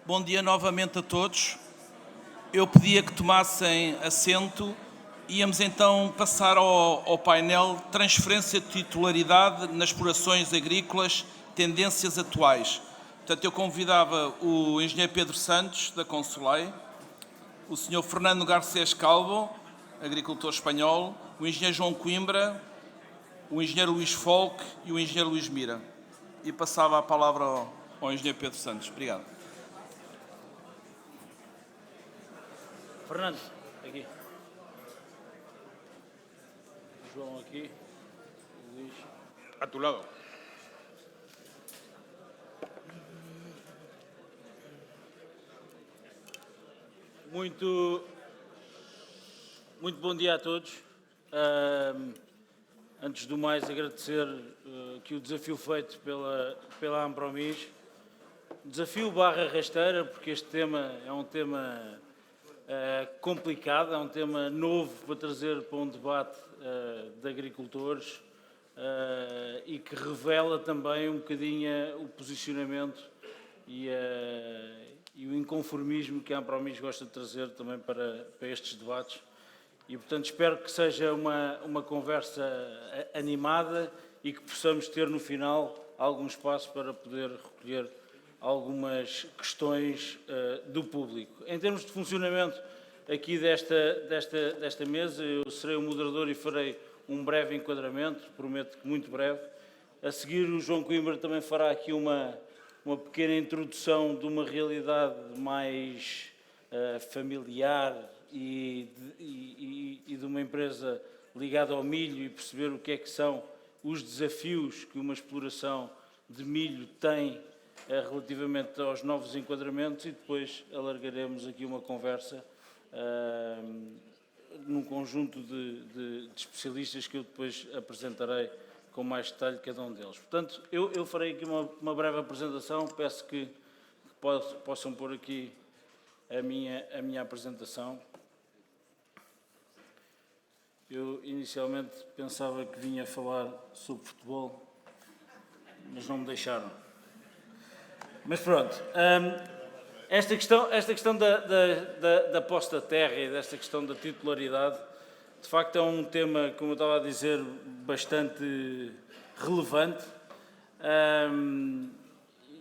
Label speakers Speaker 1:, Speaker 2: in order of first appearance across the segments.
Speaker 1: Bom dia novamente a todos. Eu pedia que tomassem assento. Íamos então passar ao painel Transferência de titularidade nas explorações agrícolas, tendências atuais. Portanto, eu convidava o engenheiro Pedro Santos, da Consolei, o senhor Fernando Garcés Calvo, agricultor espanhol, o engenheiro João Coimbra, o engenheiro Luís Folk e o engenheiro Luís Mira. E passava a palavra ao engenheiro Pedro Santos. Obrigado.
Speaker 2: Fernando, aqui. João aqui. Luís.
Speaker 3: A tu lado.
Speaker 2: Muito bom dia a todos. Antes do mais, agradecer aqui o desafio feito pela Ampromis. Desafio barra rasteira, porque este tema é um tema complicado, é um tema novo para trazer para um debate de agricultores e que revela também um bocadinho o posicionamento e o inconformismo que a Ampromis gosta de trazer também para estes debates. E, portanto, espero que seja uma conversa animada e que possamos ter no final algum espaço para poder recolher algumas questões do público. Em termos de funcionamento aqui desta mesa, eu serei o moderador e farei um breve enquadramento, prometo que muito breve. A seguir, o João Coimbra também fará aqui uma pequena introdução de uma realidade mais familiar e de uma empresa ligada ao milho e perceber o que é que são os desafios que uma exploração de milho tem relativamente aos novos enquadramentos e depois alargaremos aqui uma conversa num conjunto de especialistas que eu depois apresentarei com mais detalhe cada um deles. Portanto, eu farei aqui uma breve apresentação, peço que possam pôr aqui a minha apresentação. Eu inicialmente pensava que vinha falar sobre futebol, mas não me deixaram. Mas pronto, esta questão da posse da terra e desta questão da titularidade, de facto é um tema, como eu estava a dizer, bastante relevante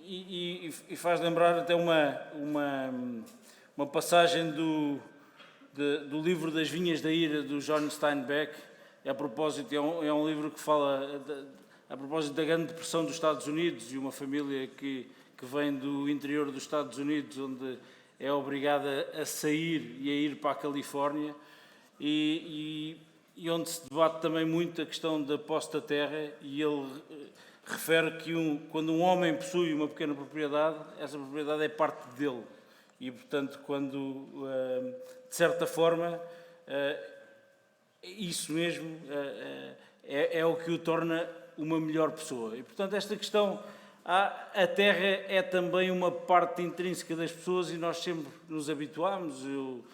Speaker 2: e faz lembrar até uma passagem do livro das Vinhas da Ira, do John Steinbeck. A propósito, é um livro que fala a propósito da grande depressão dos Estados Unidos e uma família que vem do interior dos Estados Unidos, onde é obrigada a sair e a ir para a Califórnia, e onde se debate também muito a questão da posse da terra, e ele refere que quando um homem possui uma pequena propriedade, essa propriedade é parte dele, e portanto, quando, de certa forma, isso mesmo é o que o torna uma melhor pessoa. E portanto, esta questão... A terra é também uma parte intrínseca das pessoas e nós sempre nos habituámos. Eu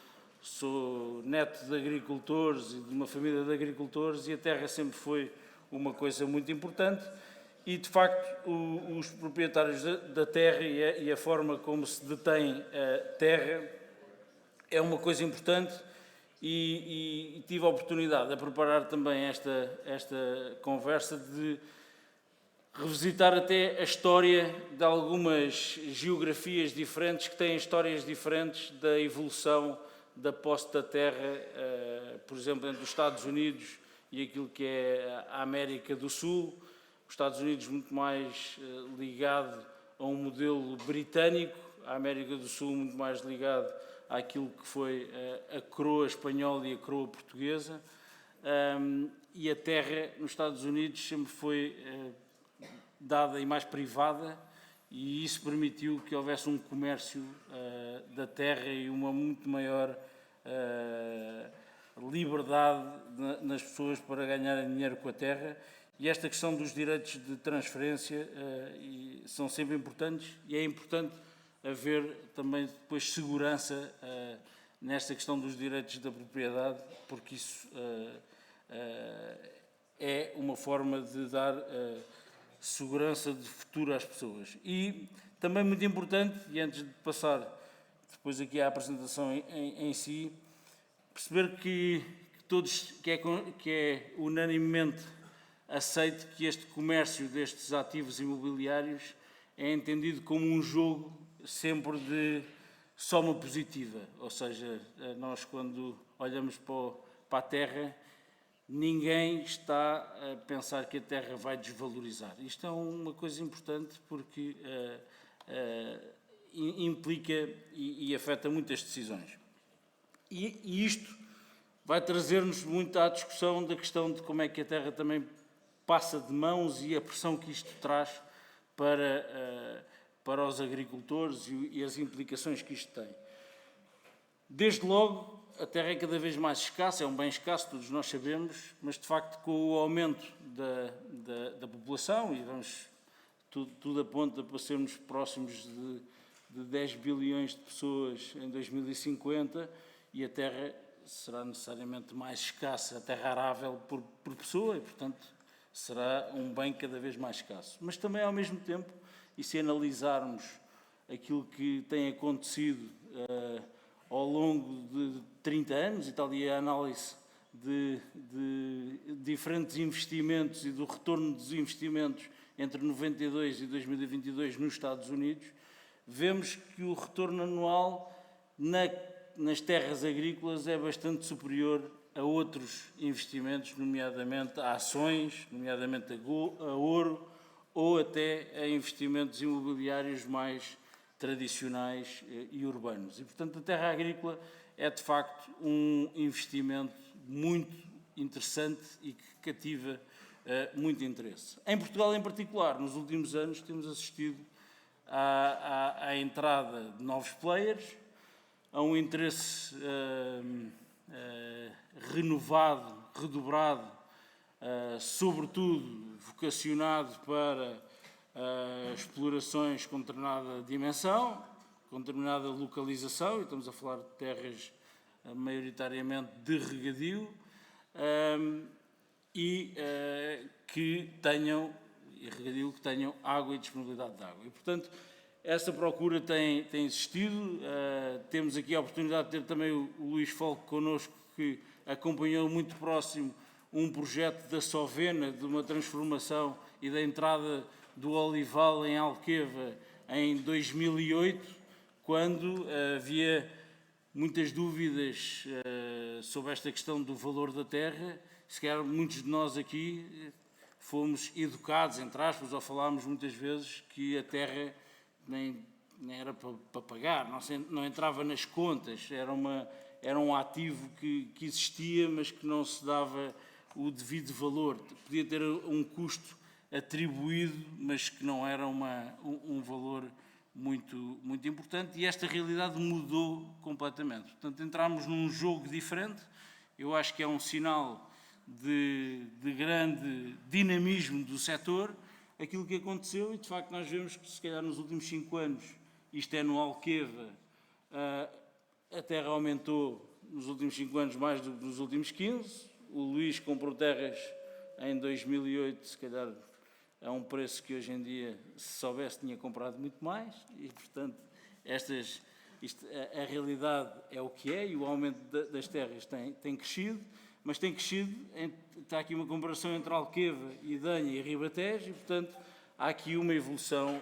Speaker 2: sou neto de agricultores e de uma família de agricultores e a terra sempre foi uma coisa muito importante e, de facto, os proprietários da terra e a forma como se detém a terra é uma coisa importante e tive a oportunidade de preparar também esta conversa de revisitar até a história de algumas geografias diferentes que têm histórias diferentes da evolução da posse da terra, por exemplo, entre os Estados Unidos e aquilo que é a América do Sul. Os Estados Unidos muito mais ligado a um modelo britânico, a América do Sul muito mais ligado àquilo que foi a coroa espanhola e a coroa portuguesa. E a terra nos Estados Unidos sempre foi dada e mais privada, e isso permitiu que houvesse um comércio da terra e uma muito maior liberdade nas pessoas para ganharem dinheiro com a terra. E esta questão dos direitos de transferência são sempre importantes, e é importante haver também depois segurança nesta questão dos direitos da propriedade, porque isso é uma forma de dar segurança de futuro às pessoas. E Também muito importante, e antes de passar depois aqui à apresentação em si, perceber que é unanimemente aceito que este comércio destes ativos imobiliários é entendido como um jogo sempre de soma positiva, ou seja, nós quando olhamos para a terra, ninguém está a pensar que a terra vai desvalorizar. Isto é uma coisa importante porque implica e afeta muitas decisões. E isto vai trazer-nos muito à discussão da questão de como é que a terra também passa de mãos e a pressão que isto traz para os agricultores e as implicações que isto tem. Desde logo, a terra é cada vez mais escassa, é um bem escasso, todos nós sabemos, mas de facto com o aumento da população, e tudo aponta para sermos próximos de 10 bilhões de pessoas em 2050, e a terra será necessariamente mais escassa, a terra arável por pessoa, e portanto será um bem cada vez mais escasso. Mas também ao mesmo tempo, e se analisarmos aquilo que tem acontecido ao longo de 30 anos, e tal e a análise de diferentes investimentos e do retorno dos investimentos entre 92 e 2022 nos Estados Unidos, vemos que o retorno anual nas terras agrícolas é bastante superior a outros investimentos, nomeadamente a ações, nomeadamente a ouro, ou até a investimentos imobiliários mais tradicionais e urbanos. E, portanto, a terra agrícola é, de facto, um investimento muito interessante e que cativa muito interesse. Em Portugal, em particular, nos últimos anos, temos assistido à entrada de novos players, a um interesse renovado, redobrado, sobretudo vocacionado para explorações com determinada dimensão, com determinada localização, e estamos a falar de terras maioritariamente de regadio, que tenham água e disponibilidade de água. E, portanto, essa procura tem existido. Temos aqui a oportunidade de ter também o Luís Folco connosco, que acompanhou muito próximo um projeto da Sovena, de uma transformação e da entrada do olival em Alqueva em 2008, quando havia muitas dúvidas sobre esta questão do valor da terra. Se calhar muitos de nós aqui fomos educados, entre aspas, ou falámos muitas vezes que a terra nem era para pagar, não entrava nas contas, era um ativo que existia, mas que não se dava o devido valor. Podia ter um custo atribuído, mas que não era um valor muito, muito importante, e esta realidade mudou completamente. Portanto, entramos num jogo diferente. Eu acho que é um sinal de grande dinamismo do setor, aquilo que aconteceu, e de facto nós vemos que se calhar nos últimos 5 anos, isto é no Alqueva, a terra aumentou nos últimos 5 anos mais do que nos últimos 15, o Luís comprou terras em 2008, se calhar a um preço que hoje em dia, se soubesse, tinha comprado muito mais, e portanto a realidade é o que é, e o aumento das terras tem crescido, mas tem crescido, está aqui uma comparação entre Alqueva, Idanha e Ribatejo, e portanto há aqui uma evolução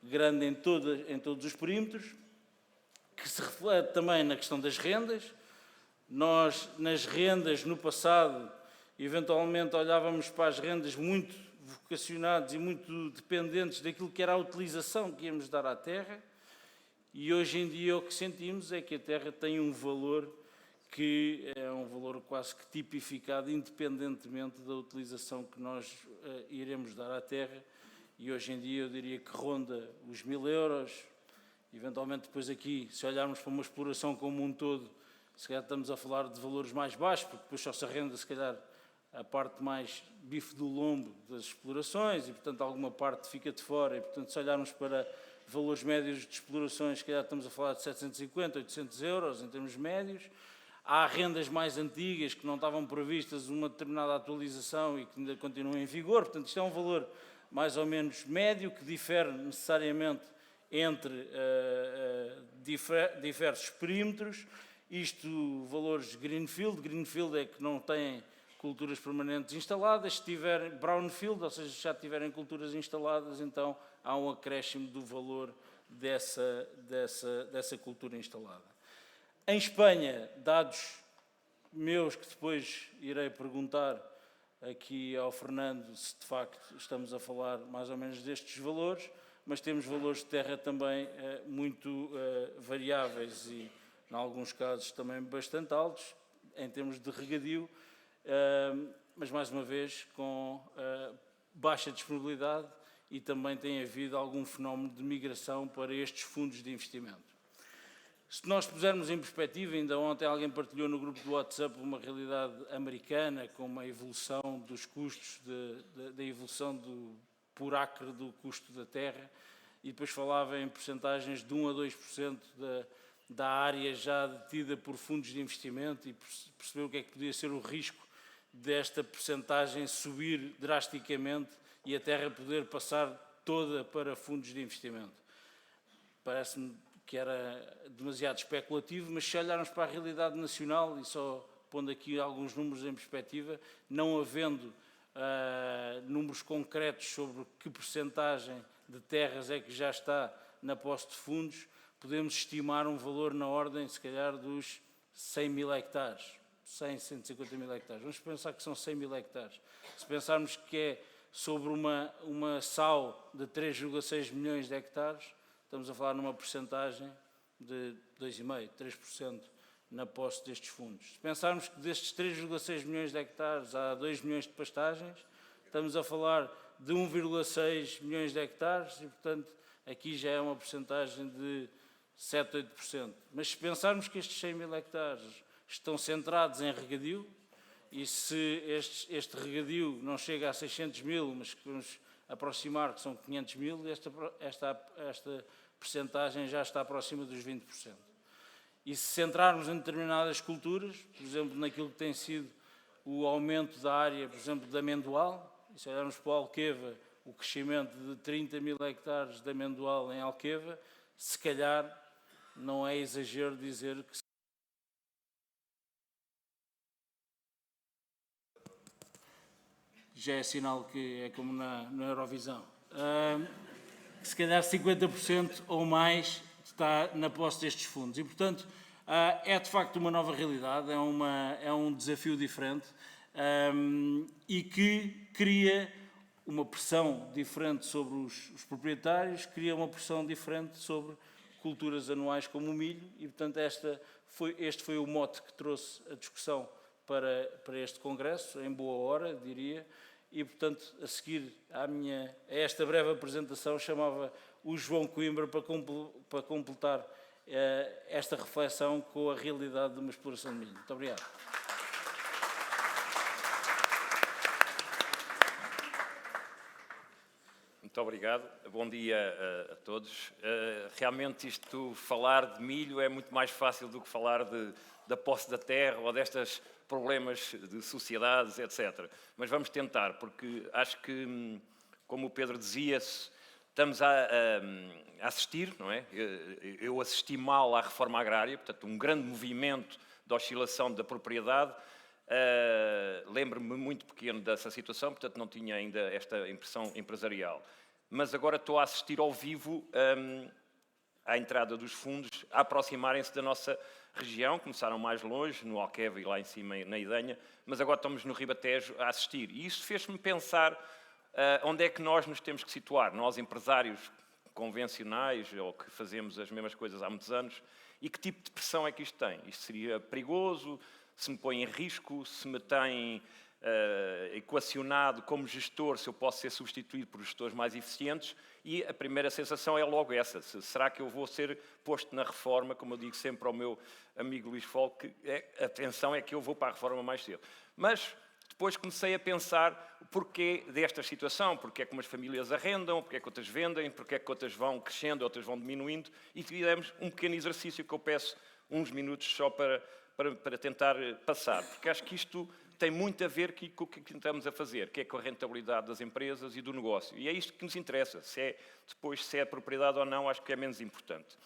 Speaker 2: grande em todos os perímetros, que se reflete também na questão das rendas. Nós, nas rendas, no passado, eventualmente olhávamos para as rendas muito vocacionados e muito dependentes daquilo que era a utilização que íamos dar à terra, e hoje em dia o que sentimos é que a terra tem um valor que é um valor quase que tipificado, independentemente da utilização que nós iremos dar à terra, e hoje em dia eu diria que ronda os 1.000 euros, eventualmente depois aqui, se olharmos para uma exploração como um todo, se calhar estamos a falar de valores mais baixos, porque depois só se arrenda se calhar a parte mais bife do lombo das explorações, e portanto alguma parte fica de fora, e portanto se olharmos para valores médios de explorações, se calhar estamos a falar de 750, 800 euros em termos médios. Há rendas mais antigas que não estavam previstas uma determinada atualização e que ainda continuam em vigor, portanto isto é um valor mais ou menos médio, que difere necessariamente entre diversos perímetros, isto valores greenfield. Greenfield é que não têm culturas permanentes instaladas. Se tiverem brownfield, ou seja, já tiverem culturas instaladas, então há um acréscimo do valor dessa cultura instalada. Em Espanha, dados meus que depois irei perguntar aqui ao Fernando se de facto estamos a falar mais ou menos destes valores, mas temos valores de terra também muito variáveis e, em alguns casos, também bastante altos, em termos de regadio, mas, mais uma vez, com baixa disponibilidade e também tem havido algum fenómeno de migração para estes fundos de investimento. Se nós pusermos em perspectiva, ainda ontem alguém partilhou no grupo do WhatsApp uma realidade americana com uma evolução dos custos, da evolução por acre do custo da terra, e depois falava em percentagens de 1 a 2% da área já detida por fundos de investimento, e percebeu o que é que podia ser o risco desta percentagem subir drasticamente e a terra poder passar toda para fundos de investimento. Parece-me que era demasiado especulativo, mas se olharmos para a realidade nacional, e só pondo aqui alguns números em perspectiva, não havendo números concretos sobre que percentagem de terras é que já está na posse de fundos, podemos estimar um valor na ordem, se calhar, dos 100 mil hectares, 100, 150 mil hectares. Vamos pensar que são 100 mil hectares. Se pensarmos que é sobre uma SAU de 3,6 milhões de hectares, estamos a falar numa percentagem de 2,5%, 3% na posse destes fundos. Se pensarmos que destes 3,6 milhões de hectares há 2 milhões de pastagens, estamos a falar de 1,6 milhões de hectares e, portanto, aqui já é uma percentagem de 7, 8%. Mas se pensarmos que estes 100 mil hectares estão centrados em regadio, e se este regadio não chega a 600 mil, mas que vamos aproximar que são 500 mil, esta percentagem já está próxima dos 20%. E se centrarmos em determinadas culturas, por exemplo, naquilo que tem sido o aumento da área, por exemplo, de amendoal, e se olharmos para o Alqueva, o crescimento de 30 mil hectares de amendoal em Alqueva, se calhar não é exagero dizer que já é sinal que é como na Eurovisão. Se calhar 50% ou mais está na posse destes fundos. E, portanto, é de facto uma nova realidade, é um desafio diferente e que cria uma pressão diferente sobre os proprietários, cria uma pressão diferente sobre culturas anuais como o milho e, portanto, este foi o mote que trouxe a discussão para este congresso, em boa hora, diria, e, portanto, a seguir a esta breve apresentação, chamava o João Coimbra para completar esta reflexão com a realidade de uma exploração de milho. Muito obrigado.
Speaker 3: Muito obrigado. Bom dia a todos. Realmente falar de milho é muito mais fácil do que falar da posse da terra ou destes problemas de sociedades, etc. Mas vamos tentar, porque acho que, como o Pedro dizia, estamos a assistir, não é? Eu assisti mal à reforma agrária, portanto, um grande movimento de oscilação da propriedade. Lembro-me muito pequeno dessa situação, portanto não tinha ainda esta impressão empresarial. Mas agora estou a assistir ao vivo à entrada dos fundos a aproximarem-se da nossa região. Começaram mais longe, no Alqueva e lá em cima na Idenha, mas agora estamos no Ribatejo a assistir. E isso fez-me pensar onde é que nós nos temos que situar, nós empresários convencionais ou que fazemos as mesmas coisas há muitos anos, e que tipo de pressão é que isto tem? Isto seria perigoso? Se me põe em risco, se me tem equacionado como gestor, se eu posso ser substituído por gestores mais eficientes, e a primeira sensação é logo essa. Será que eu vou ser posto na reforma, como eu digo sempre ao meu amigo Luís Folk, a atenção é que eu vou para a reforma mais cedo. Mas depois comecei a pensar o porquê desta situação, porque é que umas famílias arrendam, porque é que outras vendem, porque é que outras vão crescendo, outras vão diminuindo, e fizemos um pequeno exercício que eu peço uns minutos só para tentar passar, porque acho que isto tem muito a ver com o que estamos a fazer, que é com a rentabilidade das empresas e do negócio. E é isto que nos interessa. Se é propriedade ou não, acho que é menos importante.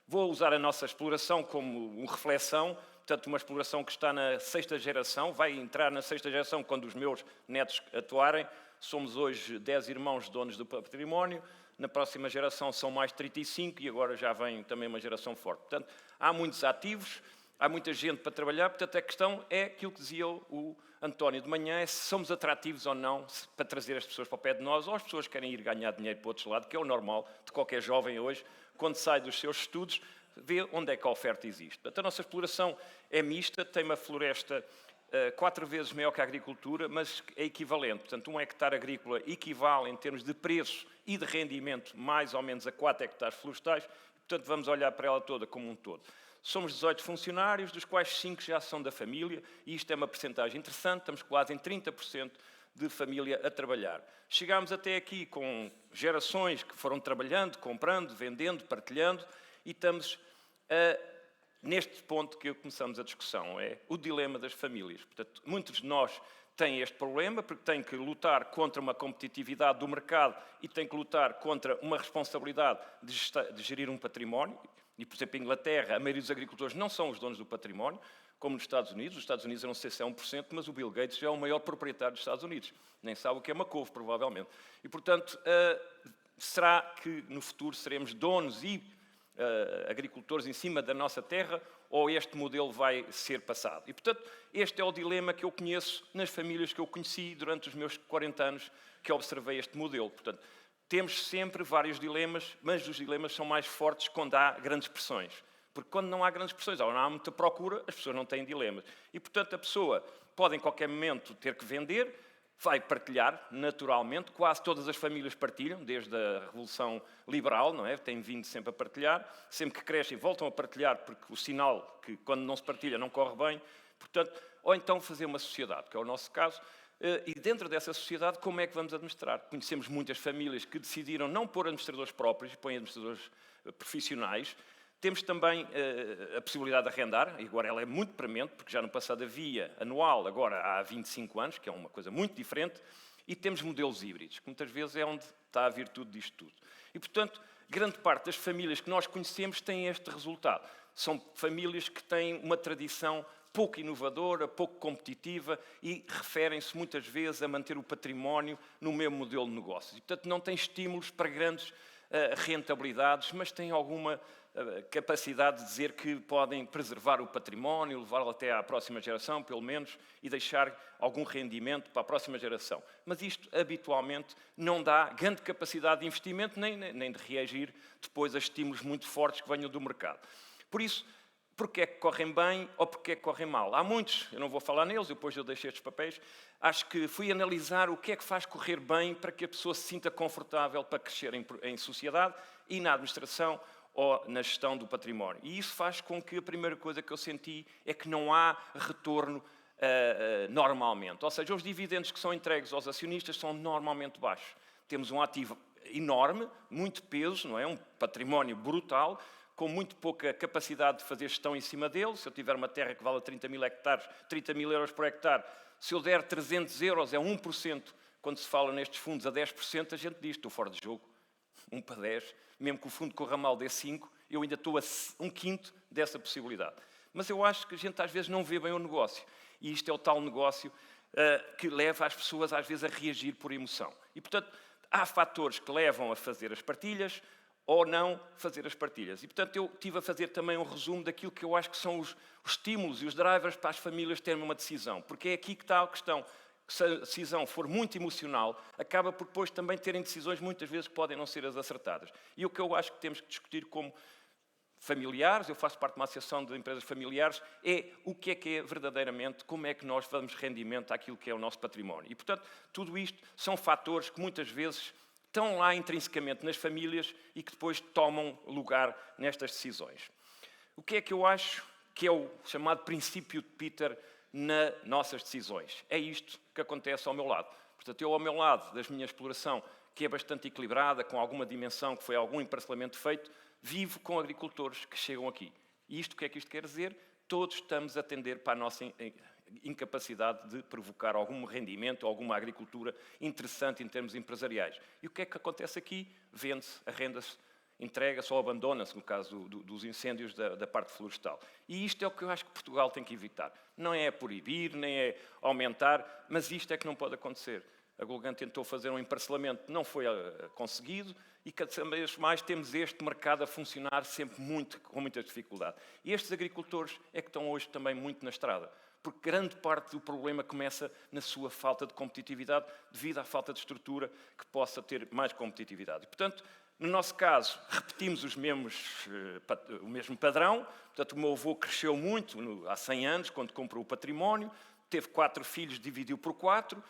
Speaker 3: Vou usar a nossa exploração como uma reflexão, portanto, uma exploração que está na 6ª geração, vai entrar na 6ª geração quando os meus netos atuarem. Somos hoje 10 irmãos donos do património, na próxima geração são mais 35 e agora já vem também uma geração forte. Portanto, há muitos ativos, há muita gente para trabalhar, portanto, a questão é aquilo que dizia o António de manhã, é se somos atrativos ou não para trazer as pessoas para o pé de nós, ou as pessoas querem ir ganhar dinheiro para outro lado, que é o normal de qualquer jovem hoje, quando sai dos seus estudos, vê onde é que a oferta existe. Portanto, a nossa exploração é mista, tem uma floresta 4 vezes maior que a agricultura, mas é equivalente. Portanto, 1 hectare agrícola equivale, em termos de preço e de rendimento, mais ou menos a 4 hectares florestais. Portanto, vamos olhar para ela toda como um todo. Somos 18 funcionários, dos quais 5 já são da família, e isto é uma percentagem interessante, estamos quase em 30% de família a trabalhar. Chegámos até aqui com gerações que foram trabalhando, comprando, vendendo, partilhando, e estamos neste ponto que começamos a discussão, é o dilema das famílias. Portanto, muitos de nós têm este problema, porque têm que lutar contra uma competitividade do mercado e têm que lutar contra uma responsabilidade de gerir um património. E, por exemplo, em Inglaterra, a maioria dos agricultores não são os donos do património, como nos Estados Unidos. Os Estados Unidos, eu não sei se é 1%, mas o Bill Gates já é o maior proprietário dos Estados Unidos. Nem sabe o que é uma couve, provavelmente. E, portanto, será que no futuro seremos donos e agricultores em cima da nossa terra, ou este modelo vai ser passado? E, portanto, este é o dilema que eu conheço nas famílias que eu conheci durante os meus 40 anos que observei este modelo. Portanto, temos sempre vários dilemas, mas os dilemas são mais fortes quando há grandes pressões. Porque quando não há grandes pressões, ou não há muita procura, as pessoas não têm dilemas. E, portanto, a pessoa pode, em qualquer momento, ter que vender, vai partilhar, naturalmente. Quase todas as famílias partilham, desde a Revolução Liberal, não é? Têm vindo sempre a partilhar. Sempre que crescem, voltam a partilhar, porque o sinal que, quando não se partilha, não corre bem. Portanto, ou então fazer uma sociedade, que é o nosso caso. E dentro dessa sociedade, como é que vamos administrar? Conhecemos muitas famílias que decidiram não pôr administradores próprios, põem administradores profissionais. Temos também a possibilidade de arrendar, e agora ela é muito premente, porque já no passado havia anual, agora há 25 anos, que é uma coisa muito diferente, e temos modelos híbridos, que muitas vezes é onde está a virtude disto tudo. E, portanto, grande parte das famílias que nós conhecemos têm este resultado. São famílias que têm uma tradição pouco inovadora, pouco competitiva e referem-se muitas vezes a manter o património no mesmo modelo de negócios. E, portanto, não têm estímulos para grandes rentabilidades, mas têm alguma capacidade de dizer que podem preservar o património, levá-lo até à próxima geração, pelo menos, e deixar algum rendimento para a próxima geração. Mas isto, habitualmente, não dá grande capacidade de investimento, nem de reagir depois a estímulos muito fortes que venham do mercado. Por isso, porque é que correm bem ou porque é que correm mal? Há muitos, eu não vou falar neles, depois eu deixei estes papéis. Acho que fui analisar o que é que faz correr bem para que a pessoa se sinta confortável para crescer em sociedade e na administração ou na gestão do património. E isso faz com que a primeira coisa que eu senti é que não há retorno normalmente. Ou seja, os dividendos que são entregues aos acionistas são normalmente baixos. Temos um ativo enorme, muito peso, não é? Um património brutal, com muito pouca capacidade de fazer gestão em cima dele. Se eu tiver uma terra que vale 30 mil hectares, 30 mil euros por hectare, se eu der 300 euros, é 1%. Quando se fala nestes fundos a 10%, a gente diz, estou fora de jogo. 1 para 10, mesmo que o fundo corra mal dê 5, eu ainda estou a 1/5 dessa possibilidade. Mas eu acho que a gente às vezes não vê bem o negócio. E isto é o tal negócio que leva as pessoas às vezes a reagir por emoção. E, portanto, há fatores que levam a fazer as partilhas ou não fazer as partilhas. E, portanto, eu estive a fazer também um resumo daquilo que eu acho que são os estímulos e os drivers para as famílias terem uma decisão. Porque é aqui que está a questão. Se a decisão for muito emocional, acaba por depois também terem decisões muitas vezes que podem não ser as acertadas. E o que eu acho que temos que discutir como familiares, eu faço parte de uma associação de empresas familiares, é o que é verdadeiramente, como é que nós damos rendimento àquilo que é o nosso património. E, portanto, tudo isto são fatores que muitas vezes estão lá intrinsecamente nas famílias e que depois tomam lugar nestas decisões. O que é que eu acho que é o chamado princípio de Peter nas nossas decisões? É isto que acontece ao meu lado. Portanto, eu ao meu lado, da minha exploração, que é bastante equilibrada, com alguma dimensão, que foi algum emparcelamento feito, vivo com agricultores que chegam aqui. E isto, o que é que isto quer dizer? Todos estamos a tender para a nossa incapacidade de provocar algum rendimento, alguma agricultura interessante em termos empresariais. E o que é que acontece aqui? Vende-se, arrenda-se, entrega-se ou abandona-se, no caso dos incêndios da parte florestal. E isto é o que eu acho que Portugal tem que evitar. Não é proibir, nem é aumentar, mas isto é que não pode acontecer. A Gulgan tentou fazer um emparcelamento, não foi conseguido, e cada vez mais temos este mercado a funcionar sempre com muita dificuldade. E estes agricultores é que estão hoje também muito na estrada, porque grande parte do problema começa na sua falta de competitividade, devido à falta de estrutura que possa ter mais competitividade. E, portanto, no nosso caso, repetimos o mesmo padrão. Portanto, o meu avô cresceu muito há 100 anos, quando comprou o património, teve 4 filhos, dividiu por 4,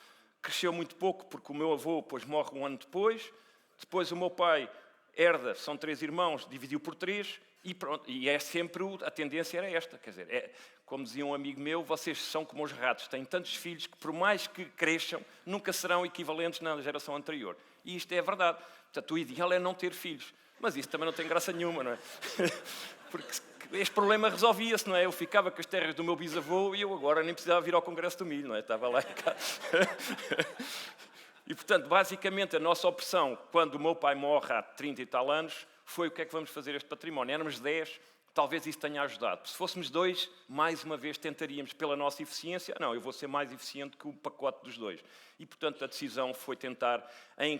Speaker 3: cresceu muito pouco, porque o meu avô depois morre um ano depois. Depois o meu pai herda, são 3 irmãos, dividiu por 3, e pronto. E é sempre, a tendência era esta. Quer dizer, como dizia um amigo meu, vocês são como os ratos, têm tantos filhos que, por mais que cresçam, nunca serão equivalentes na geração anterior. E isto é verdade. Portanto, o ideal é não ter filhos. Mas isso também não tem graça nenhuma, não é? Porque este problema resolvia-se, não é? Eu ficava com as terras do meu bisavô e eu agora nem precisava vir ao Congresso do Milho, não é? Estava lá em casa. E, portanto, basicamente, a nossa opção, quando o meu pai morre há 30 e tal anos, foi o que é que vamos fazer este património. Éramos 10, talvez isso tenha ajudado. Se fôssemos 2, mais uma vez tentaríamos, pela nossa eficiência, não, eu vou ser mais eficiente que o pacote dos 2. E, portanto, a decisão foi tentar, em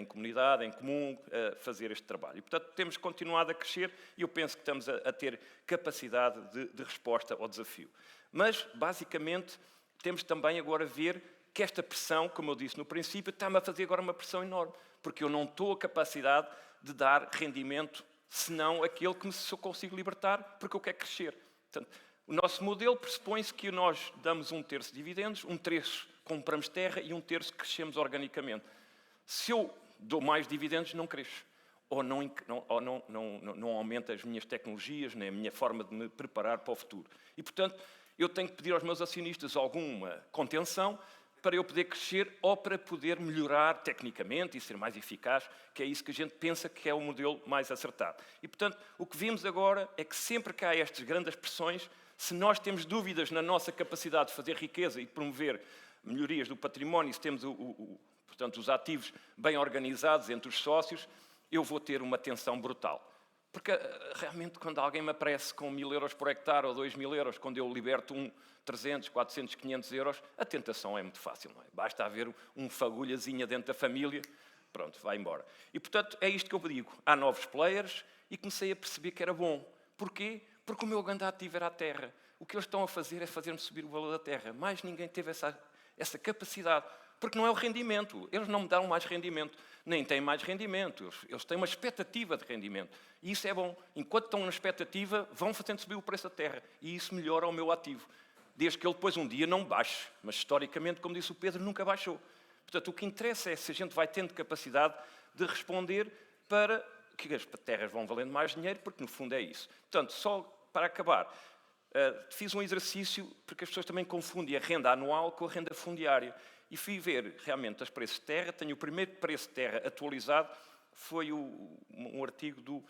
Speaker 3: comunidade, em comum, fazer este trabalho. E, portanto, temos continuado a crescer e eu penso que estamos a ter capacidade de resposta ao desafio. Mas, basicamente, temos também agora a ver que esta pressão, como eu disse no princípio, está-me a fazer agora uma pressão enorme, porque eu não estou a capacidade de dar rendimento, senão aquele que eu consigo libertar, porque eu quero crescer. Portanto, o nosso modelo pressupõe-se que nós damos 1/3 de dividendos, 1/3 compramos terra e 1/3 crescemos organicamente. Se eu dou mais dividendos, não cresço. Ou não aumenta as minhas tecnologias, nem a minha forma de me preparar para o futuro. E, portanto, eu tenho que pedir aos meus acionistas alguma contenção para eu poder crescer ou para poder melhorar tecnicamente e ser mais eficaz, que é isso que a gente pensa que é o modelo mais acertado. E, portanto, o que vimos agora é que sempre que há estas grandes pressões, se nós temos dúvidas na nossa capacidade de fazer riqueza e de promover melhorias do património, se temos portanto, os ativos bem organizados entre os sócios, eu vou ter uma tensão brutal. Porque realmente quando alguém me aparece com 1.000 euros por hectare ou 2.000 euros, quando eu liberto 300, 400, 500 euros, a tentação é muito fácil, não é? Basta haver um fagulhazinha dentro da família, pronto, vai embora. E, portanto, é isto que eu digo. Há novos players e comecei a perceber que era bom. Porquê? Porque o meu grande ativo era a terra. O que eles estão a fazer é fazer-me subir o valor da terra. Mais ninguém teve essa capacidade. Porque não é o rendimento. Eles não me dão mais rendimento. Nem têm mais rendimento. Eles têm uma expectativa de rendimento. E isso é bom. Enquanto estão na expectativa, vão fazendo subir o preço da terra. E isso melhora o meu ativo. Desde que ele depois um dia não baixe. Mas, historicamente, como disse o Pedro, nunca baixou. Portanto, o que interessa é se a gente vai tendo capacidade de responder para que as terras vão valendo mais dinheiro, porque, no fundo, é isso. Portanto, só para acabar, fiz um exercício, porque as pessoas também confundem a renda anual com a renda fundiária. E fui ver, realmente, os preços de terra. Tenho o primeiro preço de terra atualizado, foi um artigo do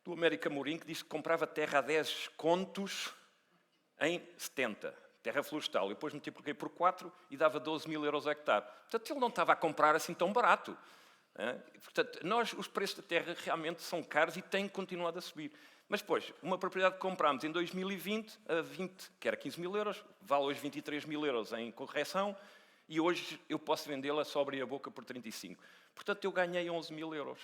Speaker 3: América Mourinho, que disse que comprava terra a 10 contos em 70, terra florestal. Eu depois multipliquei por 4 e dava 12.000 euros a hectare. Portanto, ele não estava a comprar assim tão barato. Portanto, os preços da terra realmente são caros e têm continuado a subir. Mas, depois, uma propriedade que comprámos em 2020, que era 15.000 euros, vale hoje 23.000 euros em correção, e hoje eu posso vendê-la só abrir a boca por 35. Portanto, eu ganhei 11.000 euros.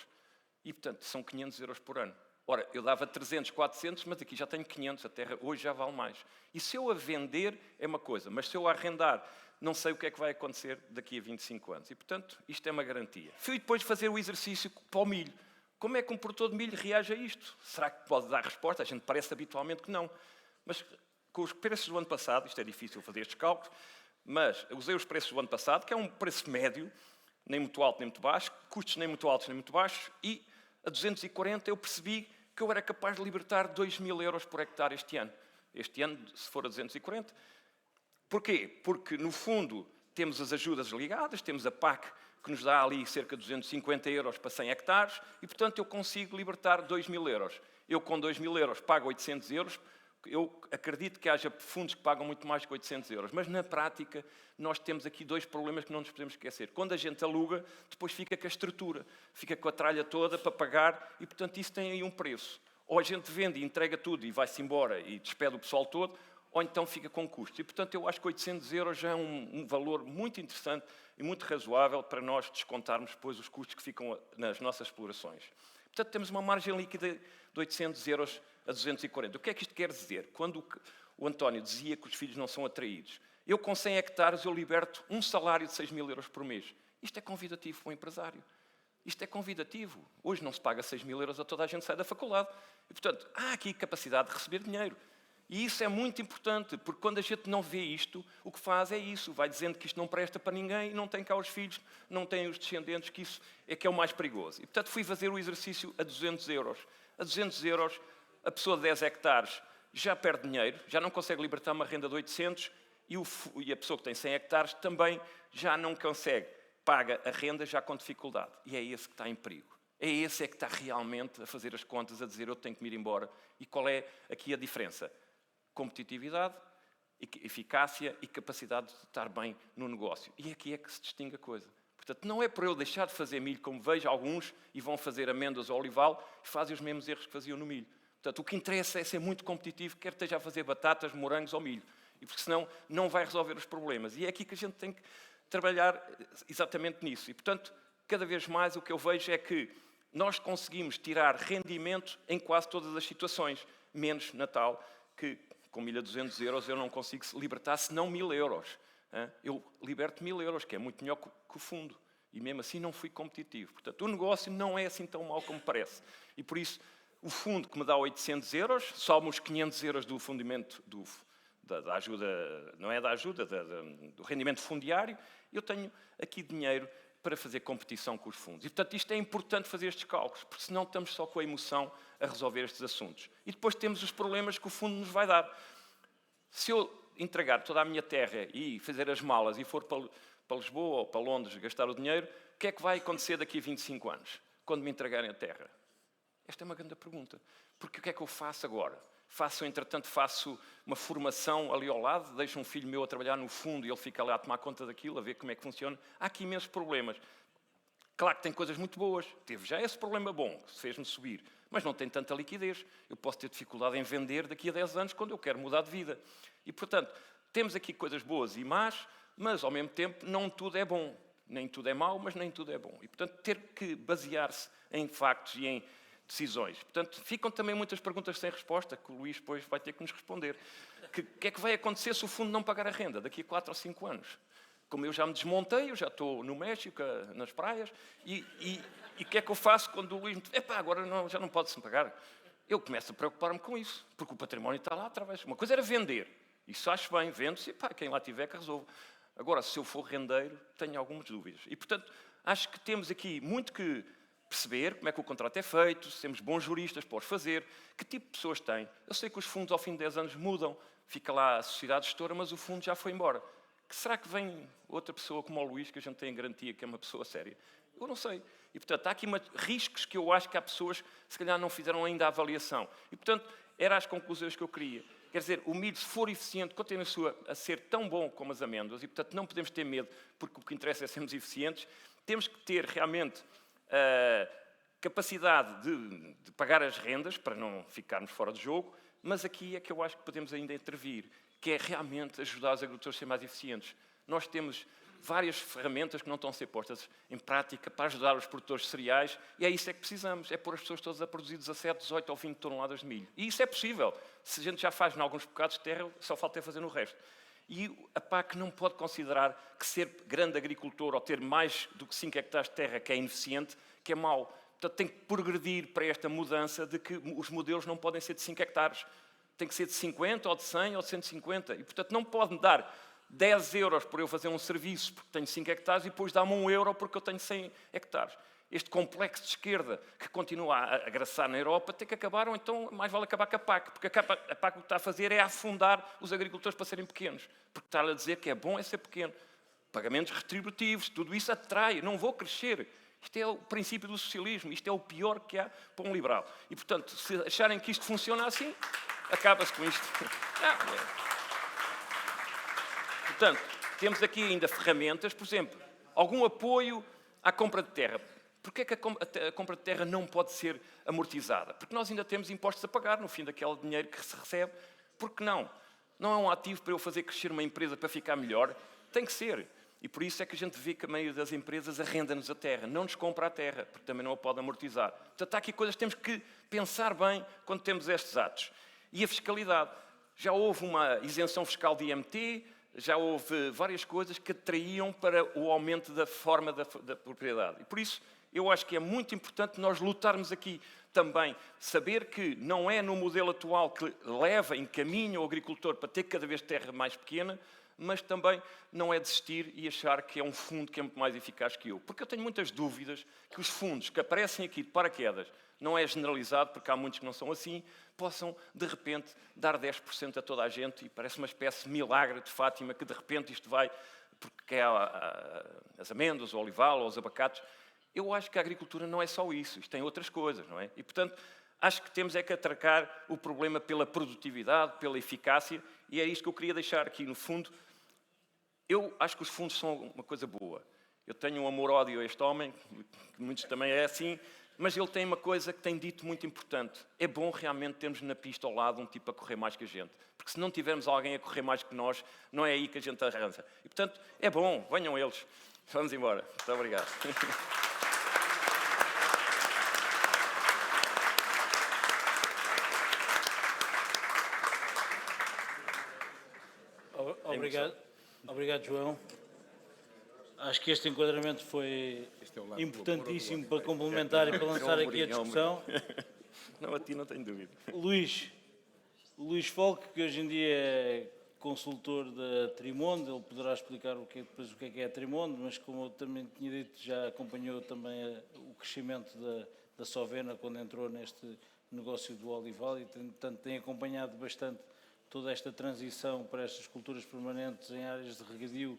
Speaker 3: E, portanto, são 500 euros por ano. Ora, eu dava 300, 400, mas aqui já tenho 500, a terra hoje já vale mais. E se eu a vender, é uma coisa, mas se eu a arrendar, não sei o que é que vai acontecer daqui a 25 anos. E, portanto, isto é uma garantia. Fui depois fazer o exercício para o milho. Como é que um produtor de milho reage a isto? Será que pode dar resposta? A gente parece habitualmente que não. Mas com os preços do ano passado, isto é difícil fazer estes cálculos, mas usei os preços do ano passado, que é um preço médio, nem muito alto nem muito baixo, custos nem muito altos nem muito baixos, e a 240 eu percebi que eu era capaz de libertar 2.000 euros por hectare este ano. Este ano, se for a 240. Porquê? Porque, no fundo, temos as ajudas ligadas, temos a PAC, que nos dá ali cerca de 250 euros para 100 hectares, e, portanto, eu consigo libertar 2.000 euros. Eu, com 2.000 euros, pago 800 euros Eu acredito que haja fundos que pagam muito mais que 800 euros, mas na prática nós temos aqui dois problemas que não nos podemos esquecer. Quando a gente aluga, depois fica com a estrutura, fica com a tralha toda para pagar e, portanto, isso tem aí um preço. Ou a gente vende e entrega tudo e vai-se embora e despede o pessoal todo, ou então fica com custos. E, portanto, eu acho que 800 euros já é um valor muito interessante e muito razoável para nós descontarmos depois os custos que ficam nas nossas explorações. Portanto, temos uma margem líquida de 800 euros a 240. O que é que isto quer dizer? Quando o António dizia que os filhos não são atraídos, eu com 100 hectares eu liberto um salário de 6.000 euros por mês. Isto é convidativo para um empresário. Isto é convidativo. Hoje não se paga 6.000 euros a toda a gente que sai da faculdade. E, portanto, há aqui capacidade de receber dinheiro. E isso é muito importante, porque quando a gente não vê isto, o que faz é isso. Vai dizendo que isto não presta para ninguém, não tem cá os filhos, não tem os descendentes, que isso é que é o mais perigoso. E, portanto, fui fazer o exercício a 200 euros. A 200 euros, a pessoa de 10 hectares já perde dinheiro, já não consegue libertar uma renda de 800 e a pessoa que tem 100 hectares também já não consegue, paga a renda já com dificuldade. E é esse que está em perigo. É esse que está realmente a fazer as contas, a dizer eu tenho que me ir embora. E qual é aqui a diferença? Competitividade, eficácia e capacidade de estar bem no negócio. E aqui é que se distingue a coisa. Portanto, não é por eu deixar de fazer milho, como vejo alguns, e vão fazer amêndoas ou olival, e fazem os mesmos erros que faziam no milho. Portanto, o que interessa é ser muito competitivo, quer esteja a fazer batatas, morangos ou milho. E porque senão não vai resolver os problemas. E é aqui que a gente tem que trabalhar exatamente nisso. E, portanto, cada vez mais o que eu vejo é que nós conseguimos tirar rendimento em quase todas as situações, menos Natal, que com milho a 200 euros eu não consigo libertar senão 1.000 euros. Eu liberto 1.000 euros, que é muito melhor que o fundo. E mesmo assim não fui competitivo. Portanto, o negócio não é assim tão mau como parece. E por isso, o fundo que me dá 800 euros, soma os 500 euros do fundimento da ajuda, não é da ajuda, do rendimento fundiário, eu tenho aqui dinheiro para fazer competição com os fundos. E, portanto, isto é importante fazer estes cálculos, porque senão estamos só com a emoção a resolver estes assuntos. E depois temos os problemas que o fundo nos vai dar. Se eu entregar toda a minha terra e fazer as malas e for para Lisboa ou para Londres gastar o dinheiro, o que é que vai acontecer daqui a 25 anos, quando me entregarem a terra? Esta é uma grande pergunta. Porque o que é que eu faço agora? Entretanto, faço uma formação ali ao lado, deixo um filho meu a trabalhar no fundo e ele fica lá a tomar conta daquilo, a ver como é que funciona. Há aqui imensos problemas. Claro que tem coisas muito boas. Teve já esse problema bom, que fez-me subir, mas não tem tanta liquidez. Eu posso ter dificuldade em vender daqui a 10 anos quando eu quero mudar de vida. E, portanto, temos aqui coisas boas e más, mas, ao mesmo tempo, não tudo é bom. Nem tudo é mau, mas nem tudo é bom. E, portanto, ter que basear-se em factos e em decisões. Portanto, ficam também muitas perguntas sem resposta, que o Luís depois vai ter que nos responder. O que é que vai acontecer se o fundo não pagar a renda daqui a 4 ou 5 anos? Como eu já me desmontei, eu já estou no México, nas praias, e o que é que eu faço quando o Luís me diz, agora já não pode-se pagar? Eu começo a preocupar-me com isso, porque o património está lá através. Uma coisa era vender. Isso acho bem, vendo-se, e quem lá tiver que resolve. Agora, se eu for rendeiro, tenho algumas dúvidas. E, portanto, acho que temos aqui muito que perceber como é que o contrato é feito, se temos bons juristas para os fazer, que tipo de pessoas têm. Eu sei que os fundos, ao fim de 10 anos, mudam, fica lá a sociedade gestora, mas o fundo já foi embora. Será que vem outra pessoa como o Luís, que a gente tem garantia que é uma pessoa séria? Eu não sei. E, portanto, há aqui riscos que eu acho que há pessoas que, se calhar, não fizeram ainda a avaliação. E, portanto, eram as conclusões que eu queria. Quer dizer, o milho, se for eficiente, continua a ser tão bom como as amêndoas, e, portanto, não podemos ter medo, porque o que interessa é sermos eficientes. Temos que ter, realmente, capacidade de pagar as rendas, para não ficarmos fora de jogo, mas aqui é que eu acho que podemos ainda intervir, que é realmente ajudar os agricultores a ser mais eficientes. Nós temos várias ferramentas que não estão a ser postas em prática para ajudar os produtores de cereais, e é isso que precisamos, é pôr as pessoas todas a produzir 17, 18 ou 20 toneladas de milho. E isso é possível. Se a gente já faz em alguns bocados de terra, só falta é fazer no resto. E a PAC não pode considerar que ser grande agricultor ou ter mais do que 5 hectares de terra que é ineficiente, que é mau. Portanto, tem que progredir para esta mudança de que os modelos não podem ser de 5 hectares. Tem que ser de 50, ou de 100, ou de 150. E, portanto, não pode-me dar 10 euros por eu fazer um serviço porque tenho 5 hectares e depois dá-me 1 euro porque eu tenho 100 hectares. Este complexo de esquerda que continua a agraçar na Europa tem que acabar, ou então mais vale acabar com a PAC, porque a PAC o que está a fazer é afundar os agricultores para serem pequenos, porque está a dizer que é bom é ser pequeno. Pagamentos retributivos, tudo isso atrai, não vou crescer. Isto é o princípio do socialismo, isto é o pior que há para um liberal. E, portanto, se acharem que isto funciona assim, acaba-se com isto. Não, Portanto, temos aqui ainda ferramentas, por exemplo, algum apoio à compra de terra. Porquê é que a compra de terra não pode ser amortizada? Porque nós ainda temos impostos a pagar no fim daquele dinheiro que se recebe. Por que não? Não é um ativo para eu fazer crescer uma empresa para ficar melhor? Tem que ser. E por isso é que a gente vê que a maioria das empresas arrenda-nos a terra, não nos compra a terra, porque também não a pode amortizar. Portanto, há aqui coisas que temos que pensar bem quando temos estes atos. E a fiscalidade. Já houve uma isenção fiscal de IMT, já houve várias coisas que atraíam para o aumento da forma da propriedade. E por isso, eu acho que é muito importante nós lutarmos aqui também, saber que não é no modelo atual que leva, encaminha o agricultor para ter cada vez terra mais pequena, mas também não é desistir e achar que é um fundo que é muito mais eficaz que eu. Porque eu tenho muitas dúvidas que os fundos que aparecem aqui de paraquedas, não é generalizado, porque há muitos que não são assim, possam, de repente, dar 10% a toda a gente e parece uma espécie de milagre de Fátima que, de repente, isto vai, porque há as amêndoas, o olival, ou os abacates. Eu acho que a agricultura não é só isso, isto tem outras coisas, não é? E, portanto, acho que temos é que atracar o problema pela produtividade, pela eficácia, e é isto que eu queria deixar aqui, no fundo. Eu acho que os fundos são uma coisa boa. Eu tenho um amor-ódio a este homem, que muitos também é assim, mas ele tem uma coisa que tem dito muito importante. É bom realmente termos na pista ao lado um tipo a correr mais que a gente. Porque se não tivermos alguém a correr mais que nós, não é aí que a gente arranca. E, portanto, é bom, venham eles. Vamos embora. Muito obrigado.
Speaker 2: Obrigado, João. Acho que este enquadramento foi importantíssimo para complementar e para lançar aqui a discussão.
Speaker 3: Não, a ti não tenho dúvida.
Speaker 2: Luís Folque, que hoje em dia é consultor da Trimonde, ele poderá explicar depois o que é a Trimonde, mas como eu também tinha dito, já acompanhou também o crescimento da Sovena quando entrou neste negócio do olival e, portanto, tem acompanhado bastante toda esta transição para estas culturas permanentes em áreas de regadio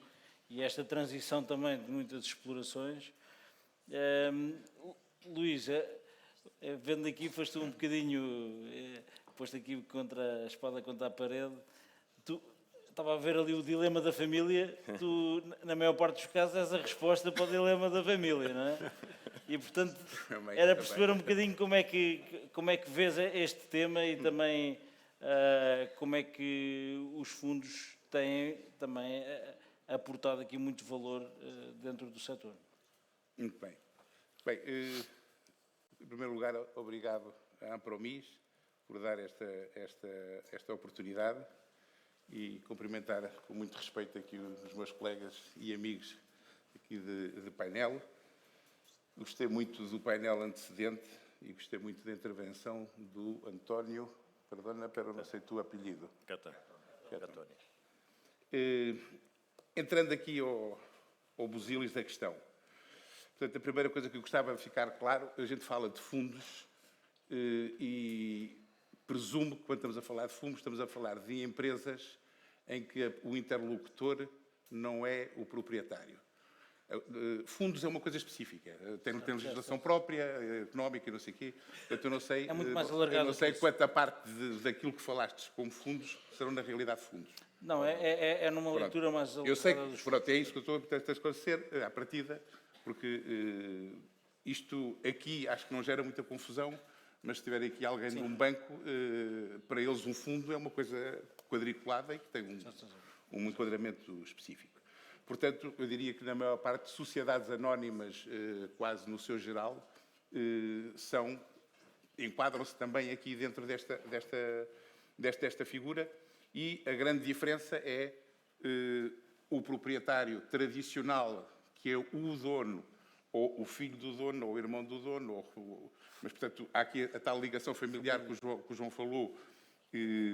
Speaker 2: e esta transição também de muitas explorações. Luís, vendo aqui, foste um bocadinho, posto aqui contra a espada contra a parede, estava a ver ali o dilema da família, tu, na maior parte dos casos, és a resposta para o dilema da família, não é? E, portanto, era perceber um bocadinho como é que vês este tema e também como é que os fundos têm também aportado aqui muito valor dentro do setor.
Speaker 4: Muito bem. Bem, em primeiro lugar, obrigado à Ampromis por dar esta oportunidade e cumprimentar com muito respeito aqui os meus colegas e amigos aqui de painel. Gostei muito do painel antecedente e gostei muito da intervenção do António, perdona, pero não sei o apelido.
Speaker 3: António.
Speaker 4: Entrando aqui ao busilis da questão. Portanto, a primeira coisa que eu gostava de ficar claro, a gente fala de fundos e presumo que quando estamos a falar de fundos, estamos a falar de empresas em que o interlocutor não é o proprietário. Fundos é uma coisa específica, tem legislação própria, económica e não sei o quê. Portanto, eu não sei,
Speaker 2: é muito mais alargado,
Speaker 4: eu não sei quanta parte daquilo que falaste como fundos serão na realidade fundos.
Speaker 2: Não, é numa leitura mais alargada.
Speaker 4: Eu sei que pronto, é isso que eu estou a esclarecer à partida, porque isto aqui acho que não gera muita confusão, mas se tiver aqui alguém num banco, para eles um fundo é uma coisa quadriculada e que tem um enquadramento específico. Portanto, eu diria que na maior parte sociedades anónimas, quase no seu geral, enquadram-se também aqui dentro desta figura e a grande diferença é o proprietário tradicional, que é o dono, ou o filho do dono, ou o irmão do dono, mas, portanto, há aqui a tal ligação familiar que o João falou,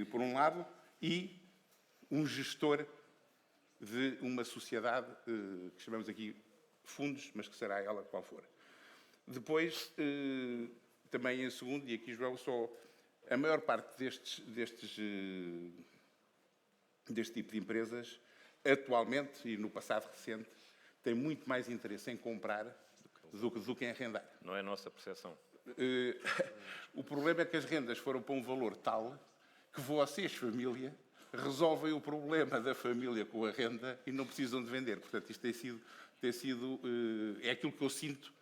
Speaker 4: por um lado, e um gestor de uma sociedade que chamamos aqui fundos, mas que será ela qual for. Depois, também em segundo, e aqui, João, só a maior parte deste tipo de empresas, atualmente e no passado recente, tem muito mais interesse em comprar do que em arrendar.
Speaker 3: Não é a nossa percepção.
Speaker 4: O problema é que as rendas foram para um valor tal que vocês, família, resolvem o problema da família com a renda e não precisam de vender. Portanto, isto é aquilo que eu sinto,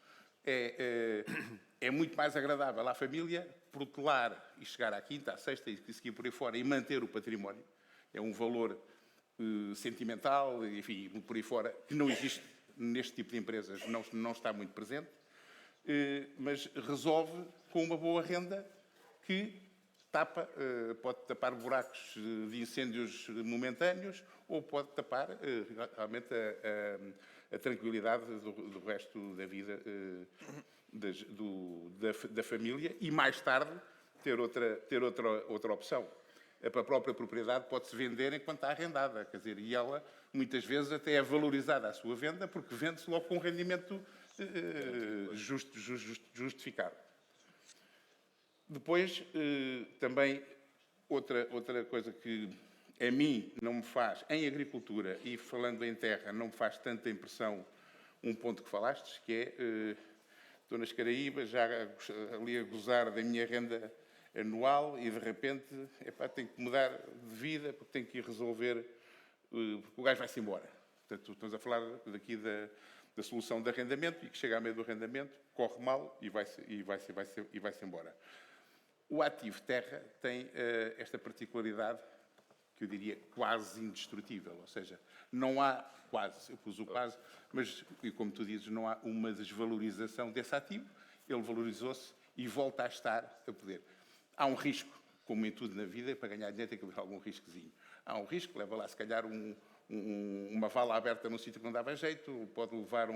Speaker 4: é muito mais agradável à família protelar e chegar à quinta, à sexta e seguir por aí fora e manter o património. É um valor sentimental, enfim, por aí fora, que não existe neste tipo de empresas, não está muito presente, mas resolve com uma boa renda que pode tapar buracos de incêndios momentâneos ou pode tapar realmente a tranquilidade do resto da vida da família e mais tarde ter outra opção. A própria propriedade pode-se vender enquanto está arrendada, quer dizer, e ela muitas vezes até é valorizada a sua venda porque vende-se logo com um rendimento justificado. Depois, também, outra coisa que a mim não me faz, em agricultura e falando em terra, não me faz tanta impressão um ponto que falastes, que é, estou nas Caraíbas, já ali a gozar da minha renda anual e de repente, tenho que mudar de vida porque tenho que ir resolver, porque o gajo vai-se embora. Portanto, estamos a falar daqui da solução de arrendamento e que chega a meio do arrendamento, corre mal e vai-se embora. O ativo terra tem esta particularidade que eu diria quase indestrutível, ou seja, não há quase, eu pus o quase, mas, e como tu dizes, não há uma desvalorização desse ativo, ele valorizou-se e volta a estar a poder. Há um risco, como em tudo na vida, para ganhar dinheiro tem que haver algum riscozinho. Há um risco, leva lá se calhar uma vala aberta num sítio que não dava jeito, pode levar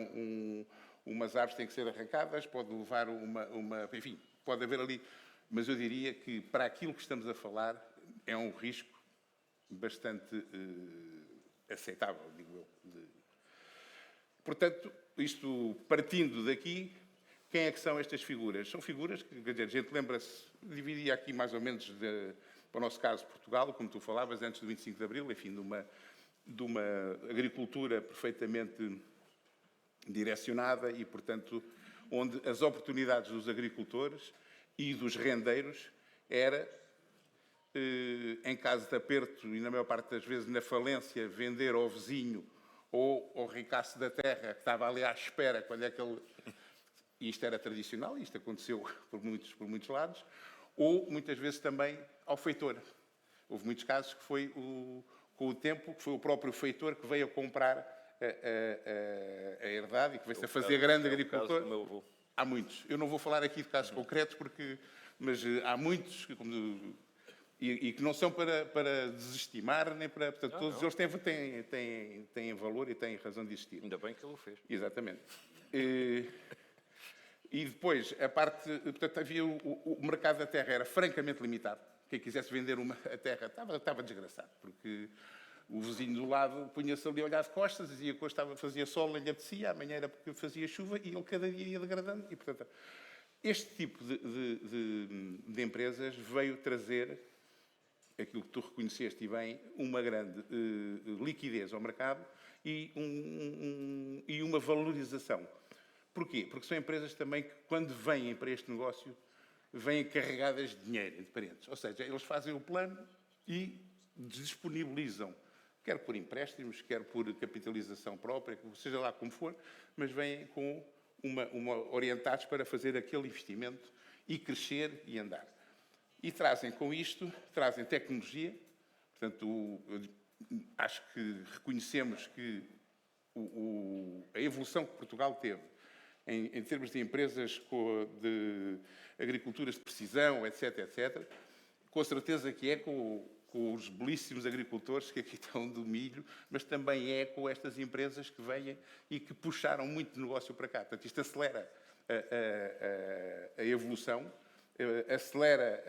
Speaker 4: umas árvores que têm que ser arrancadas, pode levar enfim, pode haver ali, mas eu diria que para aquilo que estamos a falar é um risco bastante aceitável, digo eu. Portanto, isto partindo daqui, quem é que são estas figuras? São figuras que, quer dizer, a gente lembra-se, dividia aqui mais ou menos, para o nosso caso, Portugal, como tu falavas, antes do 25 de Abril, enfim, de uma agricultura perfeitamente direcionada e, portanto, onde as oportunidades dos agricultores e dos rendeiros era, em caso de aperto e, na maior parte das vezes, na falência, vender ao vizinho ou ao ricaço da terra que estava ali à espera quando é que ele... E isto era tradicional, isto aconteceu por muitos lados, ou muitas vezes também ao feitor. Houve muitos casos que foi com o tempo, que foi o próprio feitor que veio a comprar a herdade e que veio-se a fazer grande agricultor. Há muitos. Eu não vou falar aqui de casos concretos, mas há muitos e que não são para desestimar, nem para... Portanto, todos eles têm valor e têm razão de existir.
Speaker 3: Ainda bem que ele o fez.
Speaker 4: Exatamente. E depois, portanto, havia o mercado da terra era francamente limitado. Quem quisesse vender a terra estava desgraçado, porque o vizinho do lado punha-se ali a olhar de costas, dizia que hoje fazia sol, lhe apetecia, amanhã era porque fazia chuva, e ele cada dia ia degradando. E, portanto, este tipo de empresas veio trazer aquilo que tu reconheceste e bem, uma grande liquidez ao mercado e uma valorização. Porquê? Porque são empresas também que, quando vêm para este negócio, vêm carregadas de dinheiro, entre parênteses. Ou seja, eles fazem o plano e disponibilizam, quer por empréstimos, quer por capitalização própria, seja lá como for, mas vêm com orientados para fazer aquele investimento e crescer e andar. E trazem com isto, trazem tecnologia. Portanto, acho que reconhecemos que a evolução que Portugal teve em termos de empresas de agriculturas de precisão, etc., com certeza que é com os belíssimos agricultores que aqui estão do milho, mas também é com estas empresas que vêm e que puxaram muito negócio para cá. Portanto, isto acelera a evolução, acelera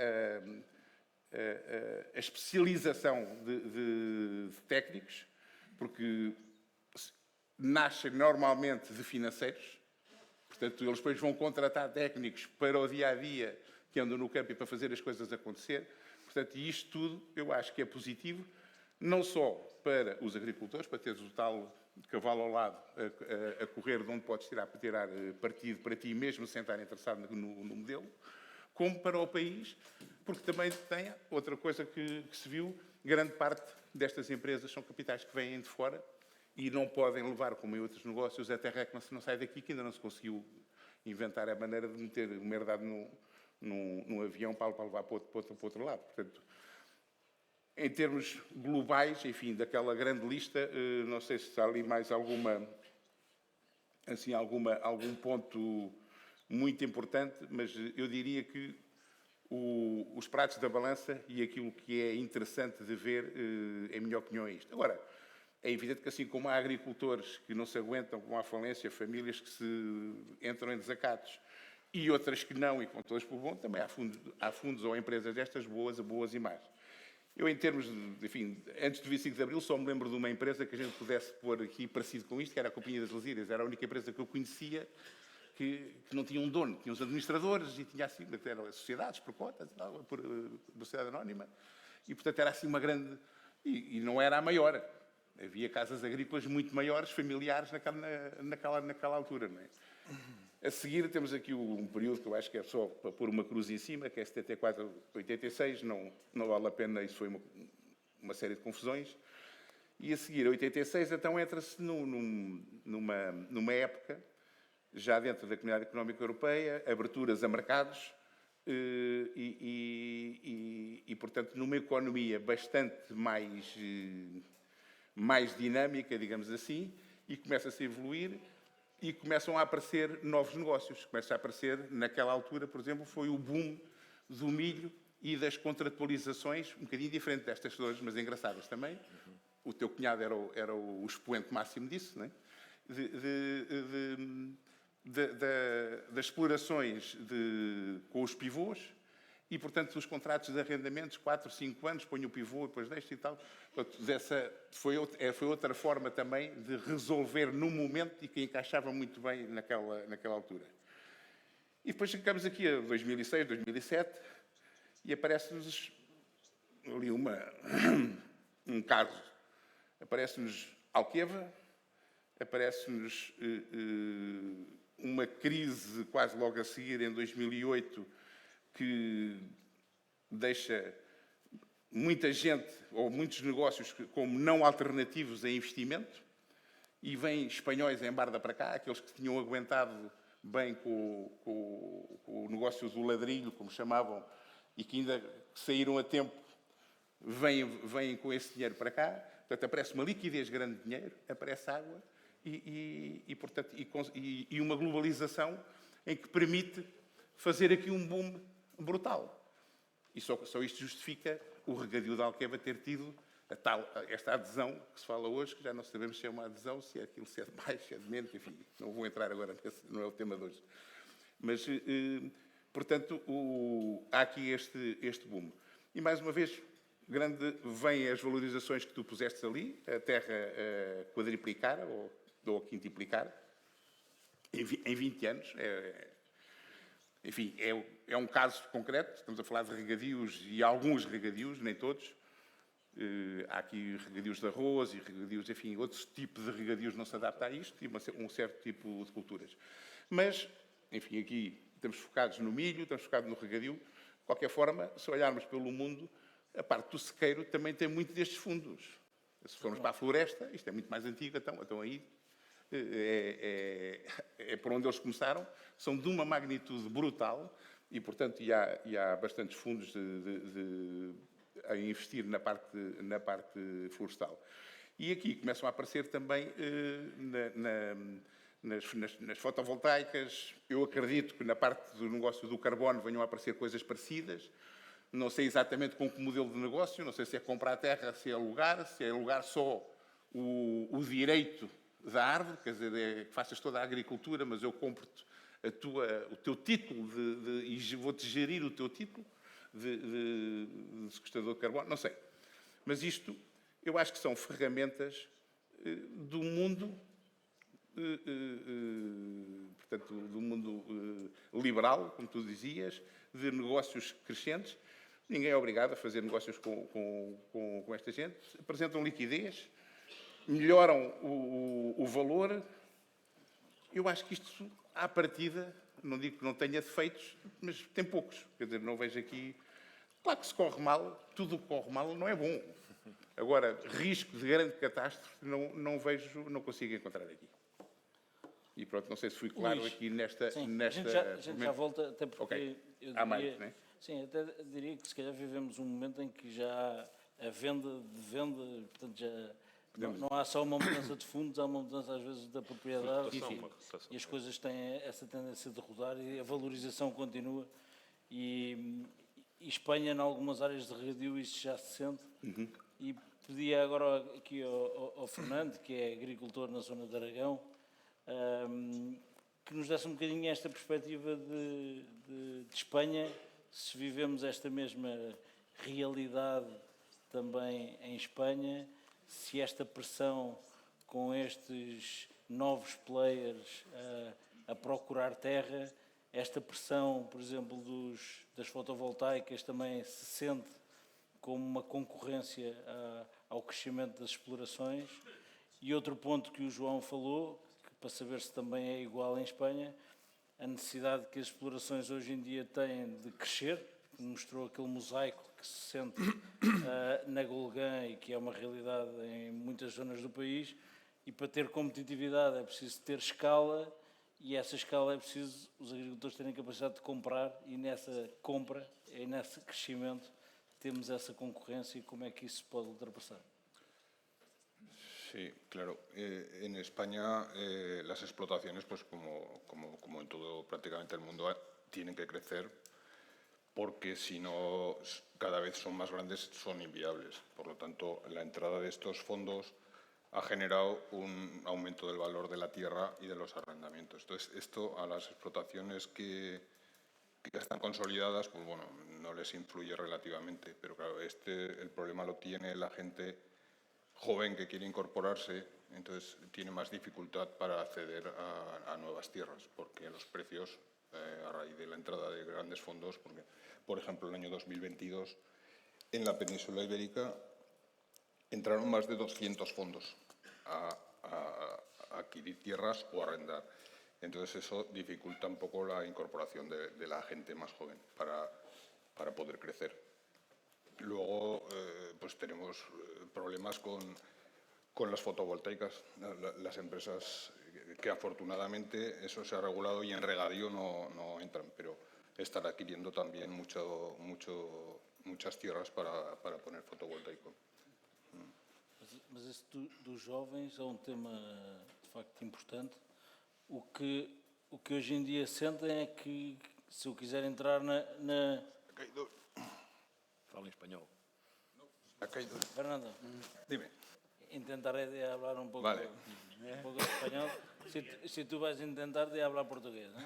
Speaker 4: a especialização de técnicos, porque nascem normalmente de financeiros. Portanto, eles depois vão contratar técnicos para o dia-a-dia que andam no campo e para fazer as coisas acontecer. Portanto, e isto tudo eu acho que é positivo, não só para os agricultores, para teres o tal cavalo ao lado a correr de onde podes tirar partido para ti, mesmo sem estar interessado no modelo, como para o país, porque também tem outra coisa que se viu, grande parte destas empresas são capitais que vêm de fora e não podem levar, como em outros negócios, a terra que não sai daqui, que ainda não se conseguiu inventar a maneira de meter uma herdade num avião para levar para outro lado. Portanto, em termos globais, enfim, daquela grande lista, não sei se há ali mais algum ponto muito importante, mas eu diria que os pratos da balança e aquilo que é interessante de ver, em minha opinião, é isto. Agora, é evidente que assim como há agricultores que não se aguentam com a falência, famílias que se entram em desacatos e outras que não, e com todas por bom, também há fundos ou empresas destas boas e más. Eu, em termos de, enfim, antes do 25 de Abril, só me lembro de uma empresa que a gente pudesse pôr aqui parecido com isto, que era a Companhia das Lusírias. Era a única empresa que eu conhecia que não tinha um dono, tinha uns administradores e tinha assim, eram sociedades por cotas, por sociedade anónima, e portanto era assim uma grande... E não era a maior. Havia casas agrícolas muito maiores, familiares, naquela altura, não é? A seguir temos aqui um período que eu acho que é só para pôr uma cruz em cima, que é 74 a 86, não vale a pena, isso foi uma série de confusões. E a seguir, a 86, então entra-se numa época, já dentro da Comunidade Económica Europeia, aberturas a mercados e portanto, numa economia bastante mais dinâmica, digamos assim, e começa-se a evoluir e começam a aparecer novos negócios. Começa a aparecer, naquela altura, por exemplo, foi o boom do milho e das contratualizações, um bocadinho diferente destas todas, mas engraçadas também. O teu cunhado era o expoente máximo disso, não é? Das explorações com os pivôs e, portanto, os contratos de arrendamentos, 4, 5 anos, põe o pivô e depois deixa e tal. Portanto, essa foi outra forma também de resolver no momento e que encaixava muito bem naquela altura. E depois chegamos aqui a 2006, 2007 e aparece-nos ali um caso. Aparece-nos Alqueva, aparece-nos uma crise quase logo a seguir, em 2008, que deixa muita gente, ou muitos negócios, como não alternativos a investimento, e vêm espanhóis em barda para cá, aqueles que tinham aguentado bem com o negócio do ladrilho, como chamavam, e que ainda saíram a tempo, vêm com esse dinheiro para cá. Portanto, aparece uma liquidez grande de dinheiro, aparece água e uma globalização em que permite fazer aqui um boom brutal. E só isto justifica o regadio de Alqueva ter tido esta adesão que se fala hoje, que já não sabemos se é uma adesão, se é aquilo, se é de mais, se é de menos, enfim, não vou entrar agora nesse, não é o tema de hoje. Mas, portanto, há aqui este boom. E, mais uma vez, vêm as valorizações que tu puseste ali, a terra quadriplicar ou quintuplicar, em 20 anos. Enfim, é um caso concreto, estamos a falar de regadios e alguns regadios, nem todos. Há aqui regadios de arroz e regadios, enfim, outros tipos de regadios não se adaptam a isto e um certo tipo de culturas. Mas, enfim, aqui estamos focados no milho, estamos focados no regadio. De qualquer forma, se olharmos pelo mundo, a parte do sequeiro também tem muito destes fundos. Se formos para a floresta, isto é muito mais antigo, então aí é por onde eles começaram, são de uma magnitude brutal e, portanto, há bastantes fundos a investir na parte florestal. E aqui começam a aparecer também nas fotovoltaicas. Eu acredito que na parte do negócio do carbono venham a aparecer coisas parecidas. Não sei exatamente com que modelo de negócio, não sei se é comprar a terra, se é alugar só o direito da árvore, quer dizer, que faças toda a agricultura, mas eu compro-te o teu título e vou-te gerir o teu título de sequestrador de carbono, não sei. Mas isto, eu acho que são ferramentas do mundo, portanto, do mundo liberal, como tu dizias, de negócios crescentes. Ninguém é obrigado a fazer negócios com esta gente. Apresentam liquidez, melhoram o valor. Eu acho que isto, à partida, não digo que não tenha defeitos, mas tem poucos. Quer dizer, não vejo aqui... Claro que se corre mal, tudo o que corre mal não é bom. Agora, risco de grande catástrofe, não vejo, não consigo encontrar aqui. E pronto, não sei se fui claro
Speaker 2: Luís,
Speaker 4: aqui nesta...
Speaker 2: sim,
Speaker 4: nesta
Speaker 2: a gente já volta, até porque
Speaker 4: Ok.
Speaker 2: eu
Speaker 4: Há
Speaker 2: diria,
Speaker 4: mais, não é?
Speaker 2: sim, até diria que se calhar vivemos um momento em que já há a venda de venda, portanto já não há só uma mudança de fundos, há uma mudança às vezes da propriedade e as coisas têm essa tendência de rodar e a valorização continua e Espanha, em algumas áreas de regadio, isso já se sente. E pedia agora aqui ao Fernando, que é agricultor na zona de Aragão, que nos desse um bocadinho esta perspectiva de Espanha, se vivemos esta mesma realidade também em Espanha, se esta pressão com estes novos players a procurar terra, esta pressão, por exemplo, das fotovoltaicas também se sente como uma concorrência ao crescimento das explorações. E outro ponto que o João falou, que para saber se também é igual em Espanha, a necessidade que as explorações hoje em dia têm de crescer, que mostrou aquele mosaico que se sente na Golgã e que é uma realidade em muitas zonas do país, e para ter competitividade é preciso ter escala, e essa escala é preciso os agricultores terem capacidade de comprar, e nessa compra, e nesse crescimento, temos essa concorrência e como é que isso se pode ultrapassar?
Speaker 5: Sí, claro. En España las explotaciones, pues como en todo prácticamente el mundo, tienen que crecer porque si no cada vez son más grandes, son inviables. Por lo tanto, la entrada de estos fondos ha generado un aumento del valor de la tierra y de los arrendamientos. Entonces, esto a las explotaciones que ya están consolidadas, pues bueno, no les influye relativamente. Pero claro, el problema lo tiene la gente joven que quiere incorporarse, entonces tiene más dificultad para acceder a nuevas tierras, porque los precios, a raíz de la entrada de grandes fondos, porque, por ejemplo, el año 2022, en la península ibérica, entraron más de 200 fondos a adquirir tierras o arrendar. Entonces eso dificulta un poco la incorporación de la gente más joven para poder crecer. Luego pues tenemos problemas con las fotovoltaicas. Las empresas que afortunadamente eso se ha regulado y en regadío no entran, pero están adquiriendo también muchas tierras para poner fotovoltaico.
Speaker 2: Mas esse dos jovens é um tema de facto importante. O que hoje em dia sentem é que se eu quiser entrar
Speaker 3: Fala em espanhol.
Speaker 2: Fernando,
Speaker 5: Dime.
Speaker 2: intentaré de hablar un poco,
Speaker 5: Vale.
Speaker 2: un poco de español. Si tú vas a intentar de hablar portugués, ¿no?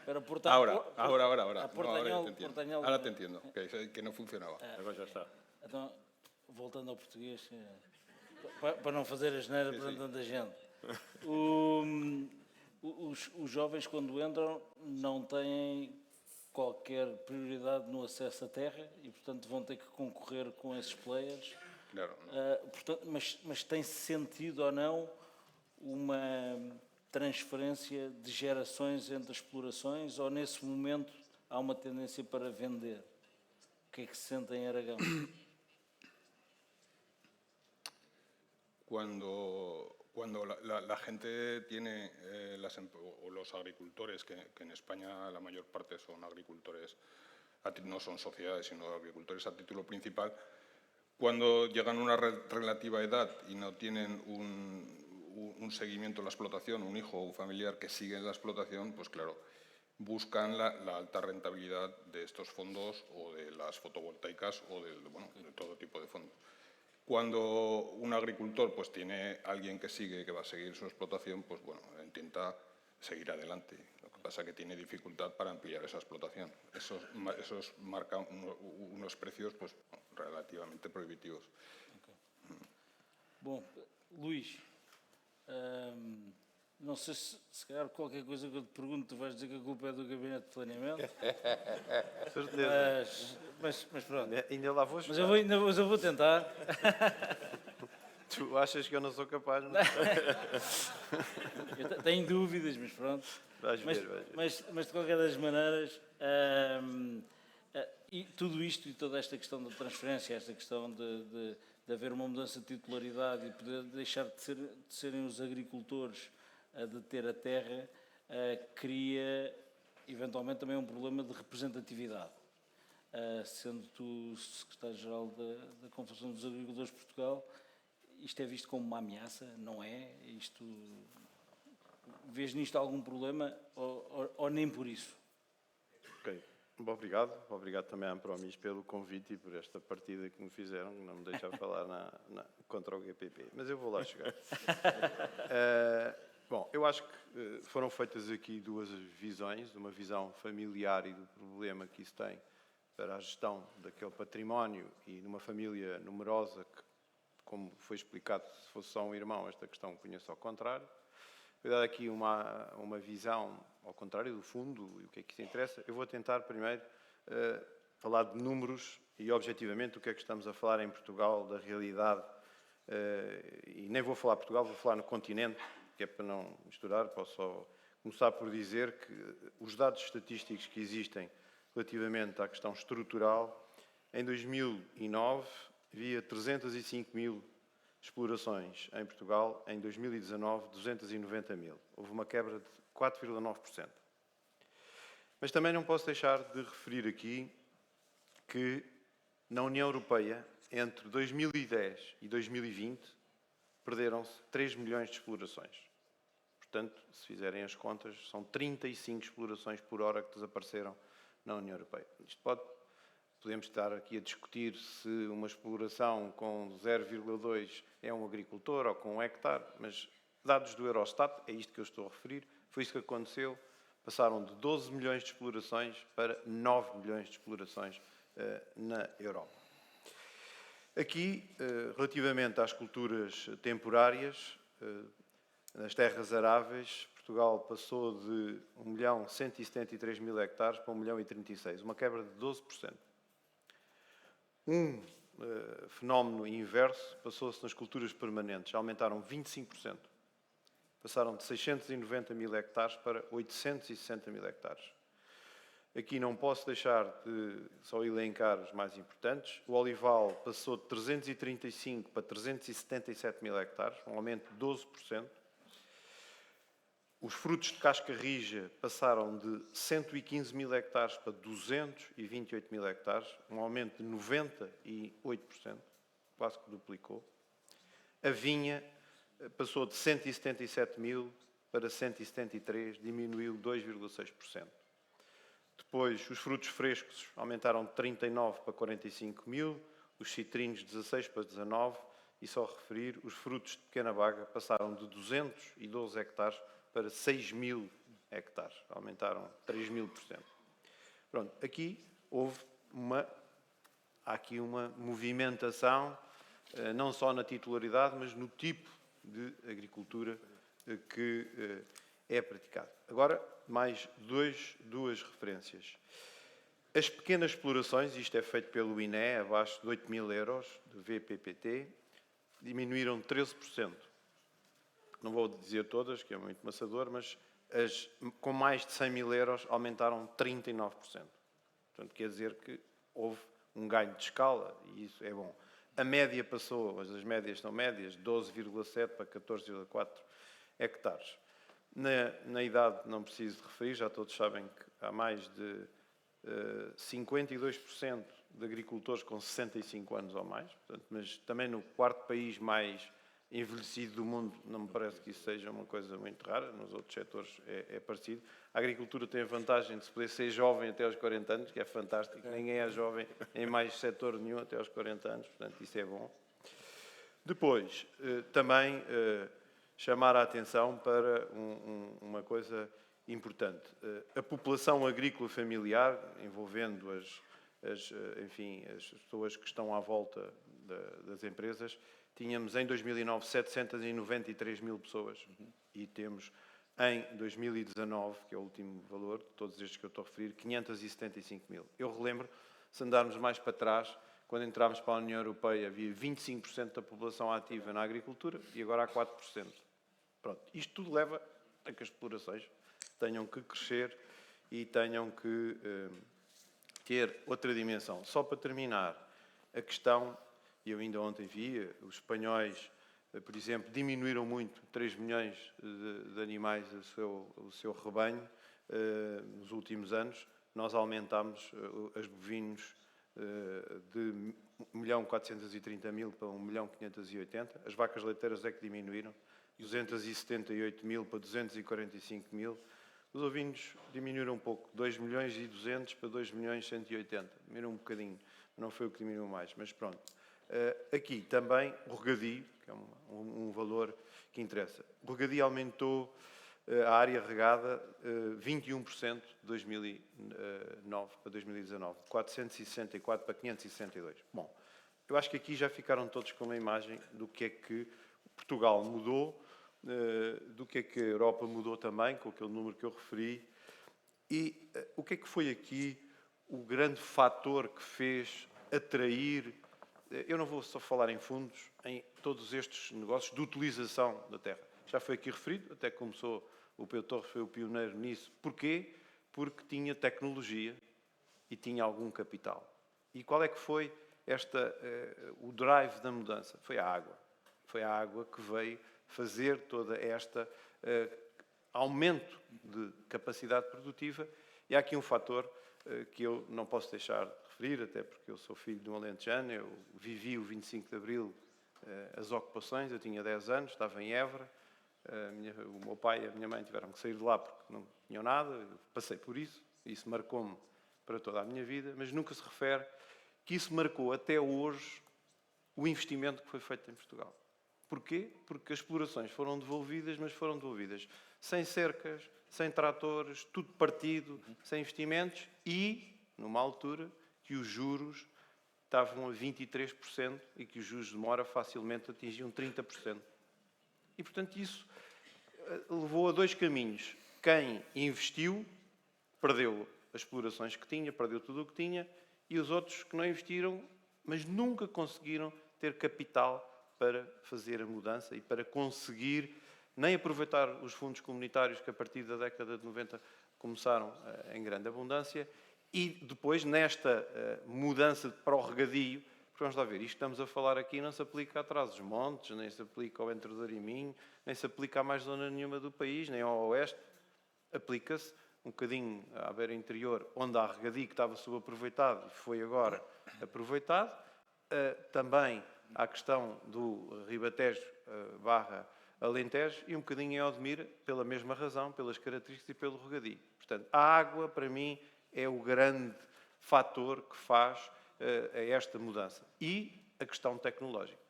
Speaker 2: Pero
Speaker 5: Ahora.
Speaker 2: A
Speaker 5: No, ahora
Speaker 2: portañol,
Speaker 5: te entiendo.
Speaker 2: portañol.
Speaker 5: Ahora te entiendo, que no funcionaba.
Speaker 3: Agora já está.
Speaker 2: Então, voltando ao português, para não fazer asneira perante tanta gente. Os jovens, quando entram, não têm qualquer prioridade no acesso à terra e, portanto, vão ter que concorrer com esses players.
Speaker 5: Claro.
Speaker 2: Portanto, mas tem sentido ou não uma transferência de gerações entre explorações ou, nesse momento, há uma tendência para vender? O que é que se sente em Aragão?
Speaker 5: Cuando la gente tiene, o los agricultores, que en España la mayor parte son agricultores, no son sociedades, sino agricultores a título principal, cuando llegan a una relativa edad y no tienen un seguimiento en la explotación, un hijo o un familiar que sigue en la explotación, pues claro, buscan la alta rentabilidad de estos fondos o de las fotovoltaicas o de todo tipo de fondos. Cuando un agricultor pues tiene alguien que sigue, que va a seguir su explotación, pues bueno, intenta seguir adelante. Lo que pasa es que tiene dificultad para ampliar esa explotación. Eso marca unos precios pues relativamente prohibitivos.
Speaker 2: Okay. Bom, Luís, não sei se calhar qualquer coisa que eu te pergunto, tu vais dizer que a culpa é do Gabinete de Planeamento.
Speaker 6: Certeza.
Speaker 2: Mas pronto.
Speaker 6: Ainda lá vou
Speaker 2: Mas eu vou tentar.
Speaker 6: Tu achas que eu não sou capaz? Mas...
Speaker 2: Eu tenho dúvidas, mas pronto.
Speaker 6: Vais ver.
Speaker 2: Mas de qualquer das maneiras, e tudo isto e toda esta questão da transferência, esta questão de haver uma mudança de titularidade e poder deixar de serem os agricultores a deter a terra, cria eventualmente também um problema de representatividade. Sendo tu secretário-geral da Confederação dos Agricultores de Portugal, isto é visto como uma ameaça, não é? Vês nisto algum problema ou nem por isso?
Speaker 6: Ok. Bom, obrigado também à Ampromis pelo convite e por esta partida que me fizeram, que não me deixaram falar contra o GPP, mas eu vou lá chegar. Bom, eu acho que foram feitas aqui duas visões, uma visão familiar e do problema que isso tem para a gestão daquele património e numa família numerosa que, como foi explicado, se fosse só um irmão, esta questão punha-se ao contrário. Vou dar aqui uma visão ao contrário do fundo e o que é que isso interessa. Eu vou tentar primeiro falar de números e objetivamente o que é que estamos a falar em Portugal, da realidade, e nem vou falar Portugal, vou falar no continente, que é para não misturar. Posso só começar por dizer que os dados estatísticos que existem relativamente à questão estrutural, em 2009 havia 305 mil explorações em Portugal, em 2019 290 mil. Houve uma quebra de 4,9%. Mas também não posso deixar de referir aqui que na União Europeia, entre 2010 e 2020, perderam-se 3 milhões de explorações. Portanto, se fizerem as contas, são 35 explorações por hora que desapareceram na União Europeia. Podemos estar aqui a discutir se uma exploração com 0,2 é um agricultor ou com um hectare, mas dados do Eurostat, é isto que eu estou a referir, foi isso que aconteceu. Passaram de 12 milhões de explorações para 9 milhões de explorações na Europa. Aqui, relativamente às culturas temporárias, nas terras aráveis, Portugal passou de 1.173.000 hectares para 1.036.000, uma quebra de 12%. Um fenómeno inverso passou-se nas culturas permanentes, aumentaram 25%. Passaram de 690.000 hectares para 860.000 hectares. Aqui não posso deixar de só elencar os mais importantes. O olival passou de 335 para 377.000 hectares, um aumento de 12%. Os frutos de casca rija passaram de 115.000 hectares para 228.000 hectares, um aumento de 98%, quase que duplicou. A vinha passou de 177.000 para 173, diminuiu 2,6%. Depois, os frutos frescos aumentaram de 39 para 45.000, os citrinos 16 para 19, e só referir, os frutos de pequena baga passaram de 212 hectares para 6.000 hectares, aumentaram 3.000%. Pronto, aqui há aqui uma movimentação, não só na titularidade, mas no tipo de agricultura que é praticado. Agora, mais duas referências. As pequenas explorações, isto é feito pelo INE, abaixo de 8.000 euros, de VPPT, diminuíram 13%. Não vou dizer todas, que é muito maçador, mas as com mais de 100.000 euros aumentaram 39%. Portanto, quer dizer que houve um ganho de escala e isso é bom. A média passou, mas as médias são médias, 12,7 para 14,4 hectares. Na idade, não preciso referir, já todos sabem que há mais de 52% de agricultores com 65 anos ou mais, portanto, mas também no quarto país mais envelhecido do mundo, não me parece que isso seja uma coisa muito rara, nos outros setores é parecido. A agricultura tem a vantagem de se poder ser jovem até aos 40 anos, que é fantástico, ninguém é jovem em mais setor nenhum até aos 40 anos, portanto isso é bom. Depois, também chamar a atenção para uma coisa importante. A população agrícola familiar, envolvendo as pessoas que estão à volta das empresas, tínhamos em 2009 793.000 pessoas e temos em 2019, que é o último valor de todos estes que eu estou a referir, 575.000. Eu relembro, se andarmos mais para trás, Quando entrámos para a União Europeia havia 25% da população ativa na agricultura e agora há 4%. Pronto, isto tudo leva a que as explorações tenham que crescer e tenham que ter outra dimensão. Só para terminar, a questão, eu ainda ontem vi, os espanhóis, por exemplo, diminuíram muito, 3 milhões de animais o seu rebanho nos últimos anos. Nós aumentámos as bovinos de 1.430.000 para 1.580.000. As vacas leiteiras é que diminuíram, 278.000 para 245.000. Os ovinos diminuíram um pouco, 2.200.000 para 2.180.000. Diminuíram um bocadinho, não foi o que diminuiu mais, mas pronto. Aqui também o regadio, que é um valor que interessa. O regadio aumentou a área regada 21% de 2009 para 2019, de 464 para 562. Bom, eu acho que aqui já ficaram todos com uma imagem do que é que Portugal mudou, do que é que a Europa mudou também, com aquele número que eu referi, e o que é que foi aqui o grande fator que fez atrair, eu não vou só falar em fundos, em todos estes negócios de utilização da terra. Já foi aqui referido, até começou, o Pedro Torres foi o pioneiro nisso. Porquê? Porque tinha tecnologia e tinha algum capital. E qual é que foi o drive da mudança? Foi a água. Foi a água que veio fazer toda esta aumento de capacidade produtiva. E há aqui um fator que eu não posso deixar de referir, até porque eu sou filho de um alentejano, eu vivi o 25 de Abril, as ocupações, eu tinha 10 anos, estava em Évora, o meu pai e a minha mãe tiveram que sair de lá porque não tinham nada, eu passei por isso marcou-me para toda a minha vida, mas nunca se refere que isso marcou até hoje o investimento que foi feito em Portugal. Porquê? Porque as explorações foram devolvidas, mas foram devolvidas sem cercas, sem tratores, tudo partido, sem investimentos e, numa altura, que os juros estavam a 23% e que os juros de mora facilmente atingiam 30%. E, portanto, isso levou a dois caminhos. Quem investiu perdeu as explorações que tinha, perdeu tudo o que tinha, e os outros que não investiram, mas nunca conseguiram ter capital para fazer a mudança e para conseguir nem aproveitar os fundos comunitários que a partir da década de 90 começaram em grande abundância e depois nesta mudança para o regadio, porque vamos lá ver, isto que estamos a falar aqui não se aplica a Trás-os-Montes, nem se aplica ao Entre Douro e Minho, nem se aplica a mais zona nenhuma do país, nem ao oeste, aplica-se um bocadinho à beira interior, onde há regadio que estava subaproveitado e foi agora aproveitado, também à questão do Ribatejo barra Alentejo e um bocadinho em Odmira, pela mesma razão, pelas características e pelo regadio. Portanto, a água, para mim, é o grande fator que faz esta mudança. E a questão tecnológica.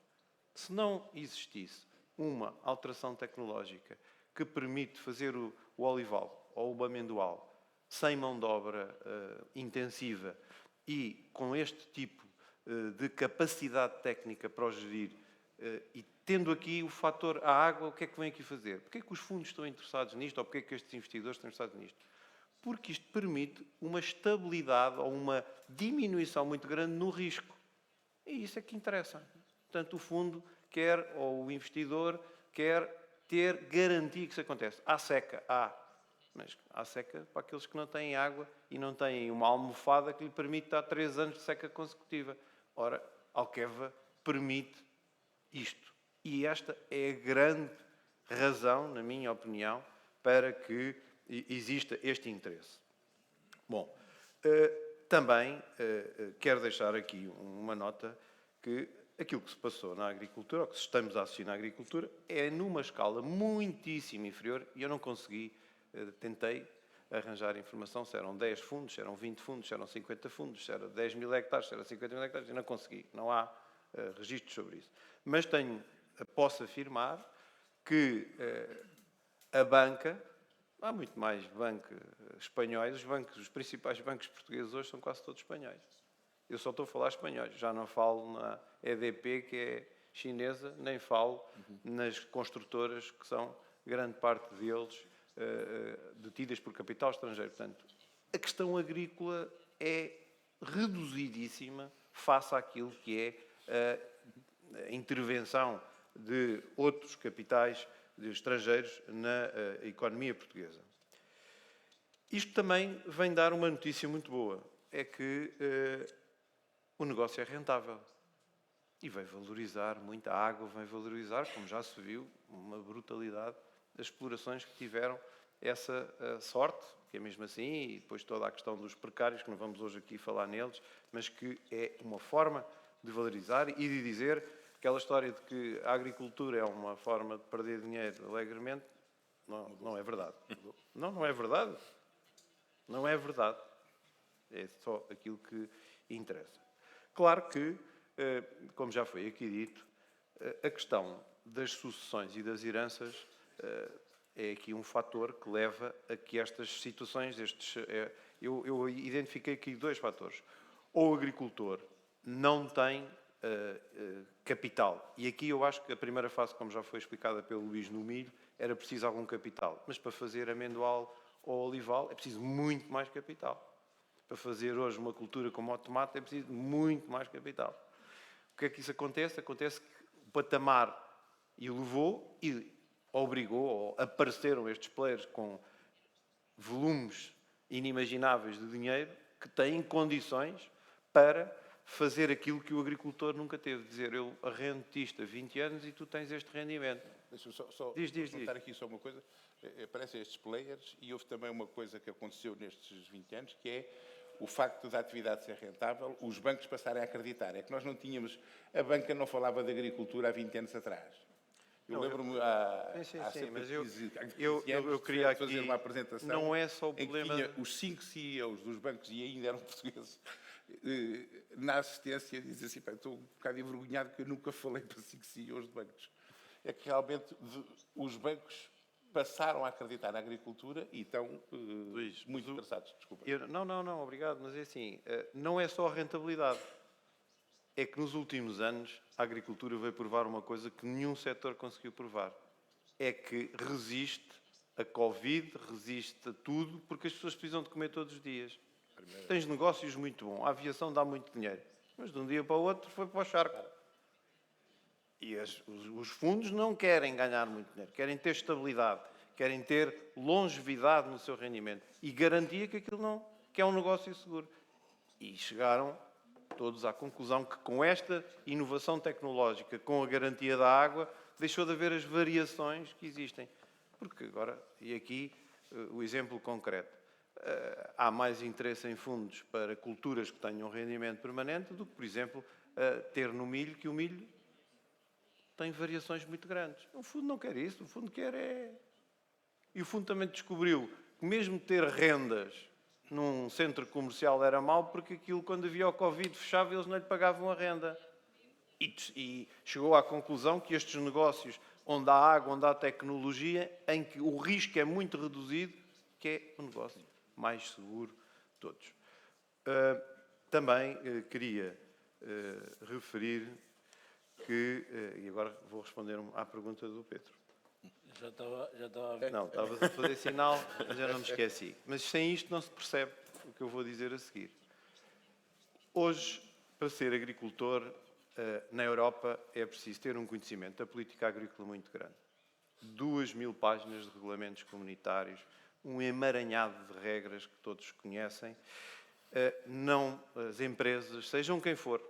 Speaker 6: Se não existisse uma alteração tecnológica que permite fazer o olival ou o amendoal sem mão de obra intensiva e com este tipo de capacidade técnica para o gerir e tendo aqui o fator a água, o que é que vem aqui fazer? Porquê é que os fundos estão interessados nisto ou porquê é que estes investidores estão interessados nisto? Porque isto permite uma estabilidade ou uma diminuição muito grande no risco. E isso é que interessa. Portanto, o fundo quer, ou o investidor, quer ter garantia que isso acontece. Há seca, mas há seca para aqueles que não têm água e não têm uma almofada que lhe permite dar 3 anos de seca consecutiva. Ora, Alqueva permite isto. E esta é a grande razão, na minha opinião, para que exista este interesse. Bom, também quero deixar aqui uma nota que aquilo que se passou na agricultura, ou que estamos a assistir na agricultura, é numa escala muitíssimo inferior e eu não consegui, tentei arranjar informação se eram 10 fundos, se eram 20 fundos, se eram 50 fundos, se era 10 mil hectares, se era 50 mil hectares, e não consegui, não há registros sobre isso. Mas posso afirmar que a banca, há muito mais bancos espanhóis, os principais bancos portugueses hoje são quase todos espanhóis. Eu só estou a falar espanhóis, já não falo na EDP, que é chinesa, nem falo nas construtoras, que são grande parte deles detidas por capital estrangeiro. Portanto, a questão agrícola é reduzidíssima face àquilo que é a intervenção de outros capitais de estrangeiros na economia portuguesa. Isto também vem dar uma notícia muito boa, é que o negócio é rentável e vai valorizar muita água, vai valorizar, como já se viu, uma brutalidade das explorações que tiveram essa sorte, que é mesmo assim, e depois toda a questão dos precários, que não vamos hoje aqui falar neles, mas que é uma forma de valorizar e de dizer aquela história de que a agricultura é uma forma de perder dinheiro alegremente, não é verdade. Não é verdade. Não é verdade. É só aquilo que interessa. Claro que, como já foi aqui dito, a questão das sucessões e das heranças é aqui um fator que leva a que estas situações, eu identifiquei aqui dois fatores. Ou o agricultor não tem capital. E aqui eu acho que a primeira fase, como já foi explicada pelo Luís no milho, era preciso algum capital. Mas para fazer amendoal ou olival é preciso muito mais capital. Para fazer hoje uma cultura como o tomate é preciso muito mais capital. O que é que isso acontece? Acontece que o patamar elevou e obrigou, ou apareceram estes players com volumes inimagináveis de dinheiro que têm condições para fazer aquilo que o agricultor nunca teve. Dizer, eu arrendo-te isto há 20 anos e tu tens este rendimento.
Speaker 4: Deixa-me só
Speaker 6: Diz.
Speaker 4: contar aqui só uma coisa. Aparecem estes players e houve também uma coisa que aconteceu nestes 20 anos, que é o facto da atividade ser rentável, os bancos passarem a acreditar. É que nós não tínhamos... A banca não falava de agricultura há 20 anos atrás. Eu lembro-me há cerca
Speaker 6: mas
Speaker 4: de 15
Speaker 6: eu queria aqui
Speaker 4: fazer uma apresentação
Speaker 6: não é só o problema...
Speaker 4: em que tinha os 5 CEOs dos bancos, e ainda eram portugueses, na assistência, dizem assim, estou um bocado envergonhado que eu nunca falei para 5 CEOs de bancos. É que realmente os bancos passaram a acreditar na agricultura e estão
Speaker 6: Luís,
Speaker 4: muito interessados. Desculpa.
Speaker 6: Não, obrigado, mas é assim, não é só a rentabilidade. É que nos últimos anos a agricultura veio provar uma coisa que nenhum setor conseguiu provar. É que resiste a Covid, resiste a tudo, porque as pessoas precisam de comer todos os dias. Tens negócios muito bons, a aviação dá muito dinheiro, mas de um dia para o outro foi para o charco. E os fundos não querem ganhar muito dinheiro, querem ter estabilidade, querem ter longevidade no seu rendimento e garantia que aquilo não, que é um negócio seguro. E chegaram todos à conclusão que com esta inovação tecnológica, com a garantia da água, deixou de haver as variações que existem. Porque agora, e aqui o exemplo concreto, há mais interesse em fundos para culturas que tenham rendimento permanente do que, por exemplo, ter no milho, que o milho tem variações muito grandes. O fundo não quer isso, o fundo quer é... E o fundo também descobriu que mesmo ter rendas num centro comercial era mau, porque aquilo, quando havia o Covid, fechava e eles não lhe pagavam a renda. E chegou à conclusão que estes negócios, onde há água, onde há tecnologia, em que o risco é muito reduzido, que é o negócio mais seguro de todos. Também queria referir que, e agora vou responder à pergunta do Pedro.
Speaker 2: Já estava a ver.
Speaker 6: Não, estavas a fazer sinal, mas eu não me esqueci. Mas sem isto não se percebe o que eu vou dizer a seguir. Hoje, para ser agricultor, na Europa é preciso ter um conhecimento da política agrícola muito grande. 2.000 páginas de regulamentos comunitários, um emaranhado de regras que todos conhecem. Não as empresas, sejam quem for,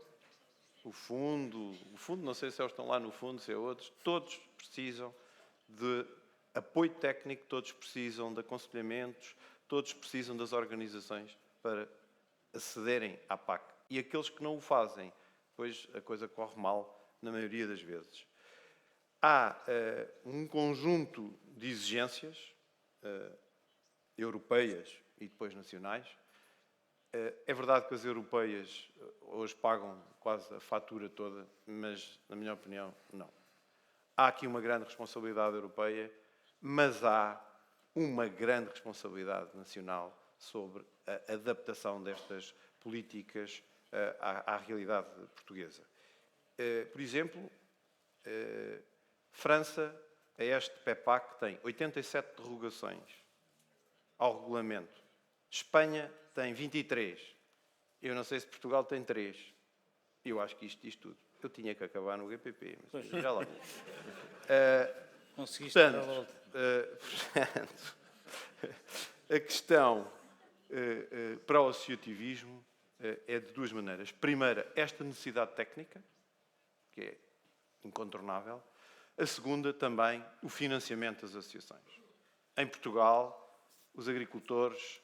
Speaker 6: o fundo, não sei se eles estão lá no fundo, se é outros, todos precisam de apoio técnico, todos precisam de aconselhamentos, todos precisam das organizações para acederem à PAC. E aqueles que não o fazem, pois a coisa corre mal na maioria das vezes. Há um conjunto de exigências europeias e depois nacionais. É verdade que as europeias hoje pagam quase a fatura toda, mas, na minha opinião, não. Há aqui uma grande responsabilidade europeia, mas há uma grande responsabilidade nacional sobre a adaptação destas políticas à realidade portuguesa. Por exemplo, França, a este PEPAC, tem 87 derrogações ao regulamento. Espanha tem 23. Eu não sei se Portugal tem 3. Eu acho que isto diz tudo. Eu tinha que acabar no GPP, mas já lá vou.
Speaker 2: Conseguiste dar a
Speaker 6: Portanto,
Speaker 2: volta.
Speaker 6: portanto, a questão para o associativismo é de duas maneiras. Primeira, esta necessidade técnica, que é incontornável. A segunda, também, o financiamento das associações. Em Portugal, os agricultores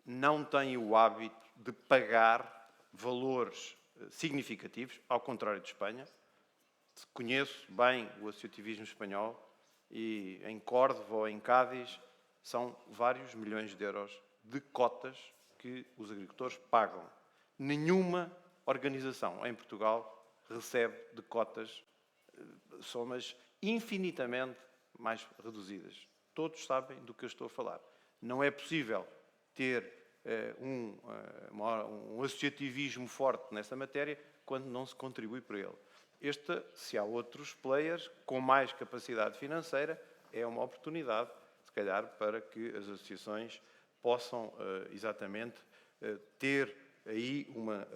Speaker 6: não têm o hábito de pagar valores significativos, ao contrário de Espanha. Conheço bem o associativismo espanhol e em Córdoba ou em Cádiz são vários milhões de euros de cotas que os agricultores pagam. Nenhuma organização em Portugal recebe de cotas somas infinitamente mais reduzidas. Todos sabem do que eu estou a falar. Não é possível ter um associativismo forte nessa matéria quando não se contribui por ele. Se há outros players com mais capacidade financeira, é uma oportunidade, se calhar, para que as associações possam exatamente ter aí uma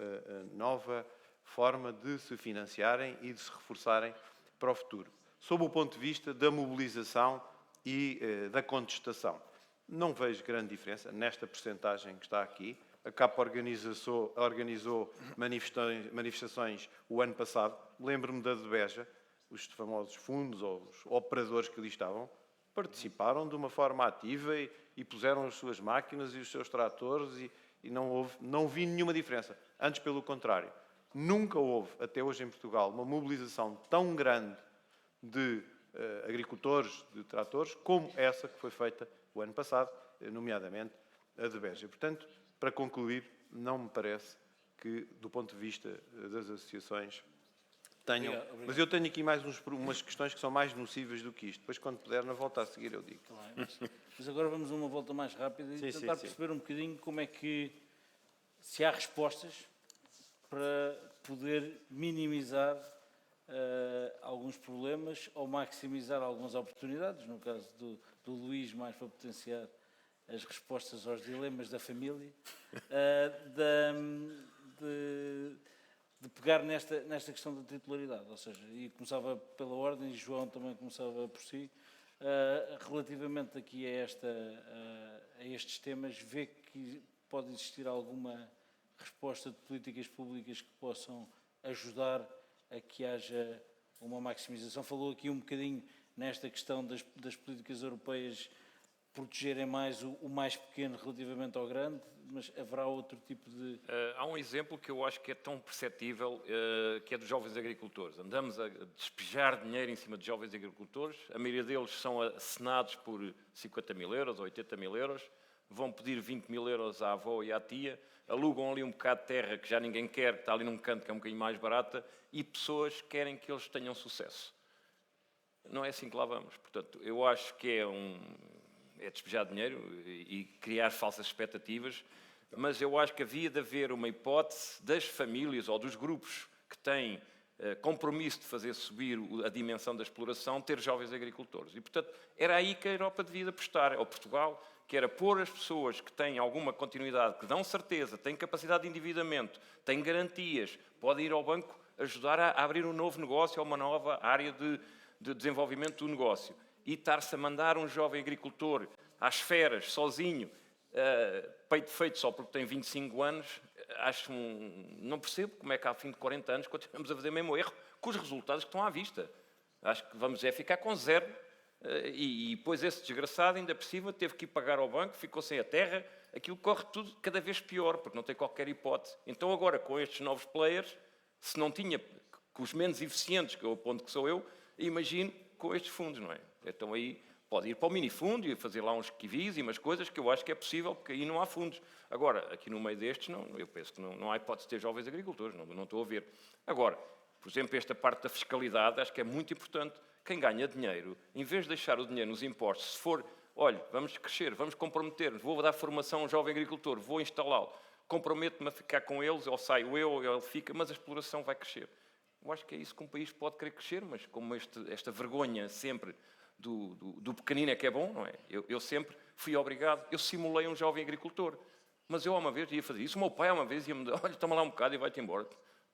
Speaker 6: nova forma de se financiarem e de se reforçarem para o futuro. Sob o ponto de vista da mobilização e da contestação, não vejo grande diferença nesta percentagem que está aqui. A CAP organizou manifestações o ano passado. Lembro-me da de Beja, os famosos fundos ou os operadores que ali estavam, participaram de uma forma ativa e puseram as suas máquinas e os seus tratores e não vi nenhuma diferença. Antes, pelo contrário. Nunca houve, até hoje em Portugal, uma mobilização tão grande de agricultores, de tratores, como essa que foi feita o ano passado, nomeadamente a de Beja. Portanto, para concluir, não me parece que, do ponto de vista das associações, tenham...
Speaker 2: Obrigado.
Speaker 6: Mas eu tenho aqui mais umas questões que são mais nocivas do que isto. Depois, quando puder, na volta a seguir, eu digo.
Speaker 2: Mas agora vamos a uma volta mais rápida e
Speaker 6: Sim,
Speaker 2: tentar
Speaker 6: sim.
Speaker 2: perceber um bocadinho como é que, se há respostas para poder minimizar alguns problemas ou maximizar algumas oportunidades, no caso do Luís, mais para potenciar as respostas aos dilemas da família, de pegar nesta questão da titularidade, ou seja, e começava pela ordem, e João também começava por si, relativamente aqui a estes temas, vê que pode existir alguma resposta de políticas públicas que possam ajudar a que haja uma maximização. Falou aqui um bocadinho nesta questão das políticas europeias protegerem mais o mais pequeno relativamente ao grande, mas haverá outro tipo de...
Speaker 3: Há um exemplo que eu acho que é tão perceptível, que é dos jovens agricultores. Andamos a despejar dinheiro em cima de jovens agricultores, a maioria deles são assinados por 50 mil euros ou 80 mil euros, vão pedir 20 mil euros à avó e à tia, alugam ali um bocado de terra que já ninguém quer, que está ali num canto que é um bocadinho mais barata, e pessoas querem que eles tenham sucesso. Não é assim que lá vamos. Portanto, eu acho que é despejar dinheiro e criar falsas expectativas, mas eu acho que havia de haver uma hipótese das famílias ou dos grupos que têm compromisso de fazer subir a dimensão da exploração, ter jovens agricultores. E, portanto, era aí que a Europa devia apostar, ou Portugal, que era pôr as pessoas que têm alguma continuidade, que dão certeza, têm capacidade de endividamento, têm garantias, podem ir ao banco ajudar a abrir um novo negócio ou uma nova área de desenvolvimento do negócio. E estar-se a mandar um jovem agricultor às feras, sozinho, peito feito só porque tem 25 anos, não percebo como é que, ao fim de 40 anos, continuamos a fazer o mesmo erro com os resultados que estão à vista. Acho que vamos ficar com zero. E depois esse desgraçado, ainda por cima, teve que ir pagar ao banco, ficou sem a terra, aquilo corre tudo cada vez pior, porque não tem qualquer hipótese. Então agora, com estes novos players, se não tinha, com os menos eficientes, que eu aponto que sou eu, imagino com estes fundos, não é? Então aí pode ir para o minifundo e fazer lá uns kiwis e umas coisas que eu acho que é possível, porque aí não há fundos. Agora, aqui no meio destes, não, eu penso que não há hipótese de ter jovens agricultores, não estou a ver. Agora, por exemplo, esta parte da fiscalidade, acho que é muito importante. Quem ganha dinheiro, em vez de deixar o dinheiro nos impostos, se for, olha, vamos crescer, vamos comprometer-nos, vou dar formação a um jovem agricultor, vou instalá-lo, comprometo-me a ficar com eles, ou saio eu, ou ele fica, mas a exploração vai crescer. Eu acho que é isso que um país pode querer crescer, mas como esta vergonha sempre do pequenino é que é bom, não é? Eu sempre fui obrigado, eu simulei um jovem agricultor, mas eu uma vez ia fazer isso, o meu pai uma vez ia-me dizer, olha, toma lá um bocado e vai-te embora.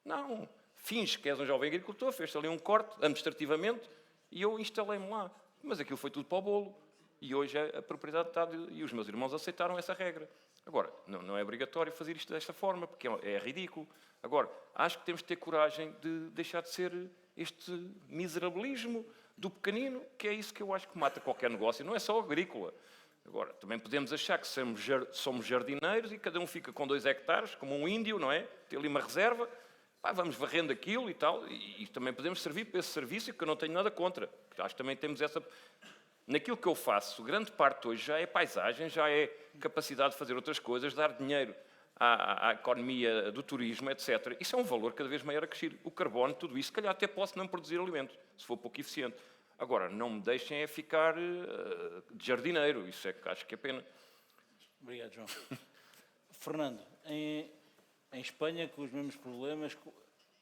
Speaker 3: Não, finges que és um jovem agricultor, fez ali um corte administrativamente e eu instalei-me lá. Mas aquilo foi tudo para o bolo. E hoje a propriedade está... E os meus irmãos aceitaram essa regra. Agora, não é obrigatório fazer isto desta forma, porque é ridículo. Agora, acho que temos de ter coragem de deixar de ser este miserabilismo do pequenino, que é isso que eu acho que mata qualquer negócio. Não é só agrícola. Agora, também podemos achar que somos jardineiros e cada um fica com 2 hectares, como um índio, não é? Tem ali uma reserva, vamos varrendo aquilo e tal, e também podemos servir para esse serviço, que eu não tenho nada contra. Acho que também temos essa... Naquilo que eu faço, grande parte hoje já é paisagem, já é capacidade de fazer outras coisas, dar dinheiro à economia do turismo, etc. Isso é um valor cada vez maior a crescer. O carbono, tudo isso, se calhar até posso não produzir alimentos, se for pouco eficiente. Agora, não me deixem ficar de jardineiro, isso é que acho que é pena.
Speaker 2: Obrigado, João. Fernando, em Espanha, com os mesmos problemas,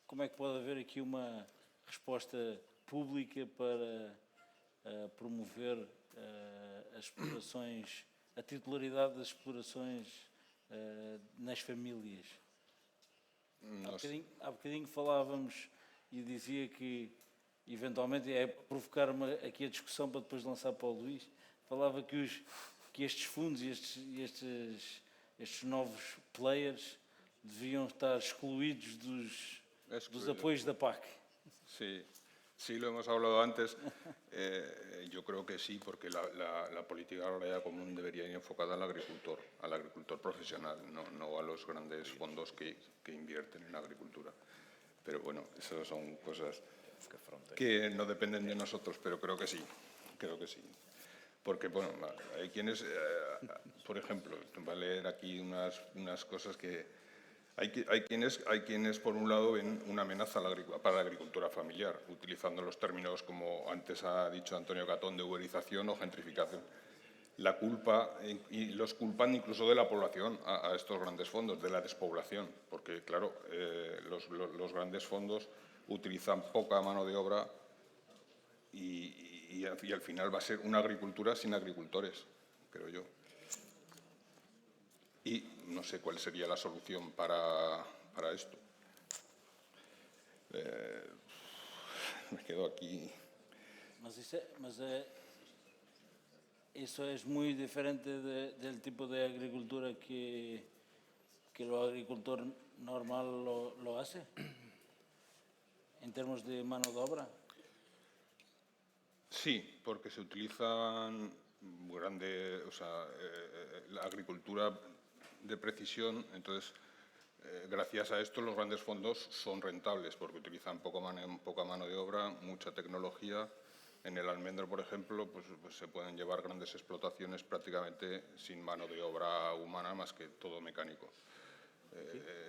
Speaker 2: como é que pode haver aqui uma resposta pública para promover as explorações, a titularidade das explorações nas famílias? Há bocadinho falávamos e dizia que, eventualmente, é provocar aqui a discussão para depois lançar para o Luís, falava que estes fundos e estes novos players deviam estar excluídos dos apoios da PAC.
Speaker 5: Sí. Sí, lo hemos hablado antes. Yo creo que sí, porque la política agraria común debería ir enfocada al agricultor profesional, no a los grandes fondos que invierten en agricultura. Pero bueno, esas son cosas que no dependen de nosotros, pero creo que sí. Porque, bueno, hay quienes, por ejemplo, va a leer aquí unas cosas que... Hay quienes, por un lado, ven una amenaza para la agricultura familiar, utilizando los términos, como antes ha dicho Antonio Catón, de uberización o gentrificación. La culpa, y los culpan incluso de la población a estos grandes fondos, de la despoblación, porque, claro, los grandes fondos utilizan poca mano de obra y al final va a ser una agricultura sin agricultores, creo yo. Y no sé cuál sería la solución para esto. Me quedo aquí.
Speaker 2: Eso es muy diferente del tipo de agricultura que el agricultor normal lo hace, en términos de mano de obra.
Speaker 5: Sí, porque se utilizan la agricultura de precisión, entonces gracias a esto los grandes fondos son rentables porque utilizan poca mano de obra, mucha tecnología. En el almendro, por ejemplo, pues se pueden llevar grandes explotaciones prácticamente sin mano de obra humana, más que todo mecánico.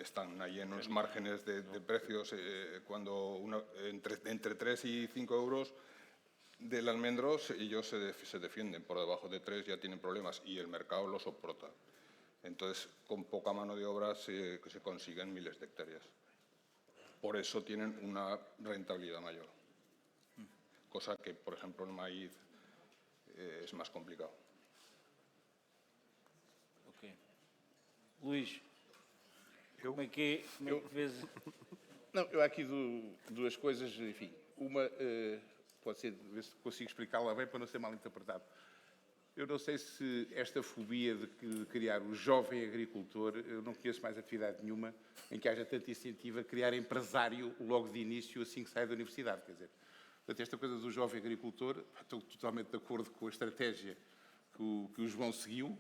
Speaker 5: Están ahí en unos márgenes de precios cuando entre 3 y 5 euros del almendro, ellos se defienden. Por debajo de 3 ya tienen problemas y el mercado lo soporta. Entonces, con poca mano de obra se consiguen miles de hectáreas. Por eso tienen una rentabilidad mayor. Cosa que, por ejemplo, el maíz es más complicado.
Speaker 2: Ok. Luís, como é que vês?
Speaker 4: Não, eu há aqui duas coisas, enfim. Uma, pode ser, ver se consigo explicá-la bem para não ser mal interpretado. Eu não sei se esta fobia de criar o jovem agricultor, eu não conheço mais atividade nenhuma em que haja tanto incentivo a criar empresário logo de início, assim que sai da universidade. Quer dizer, portanto, esta coisa do jovem agricultor, estou totalmente de acordo com a estratégia que o João seguiu,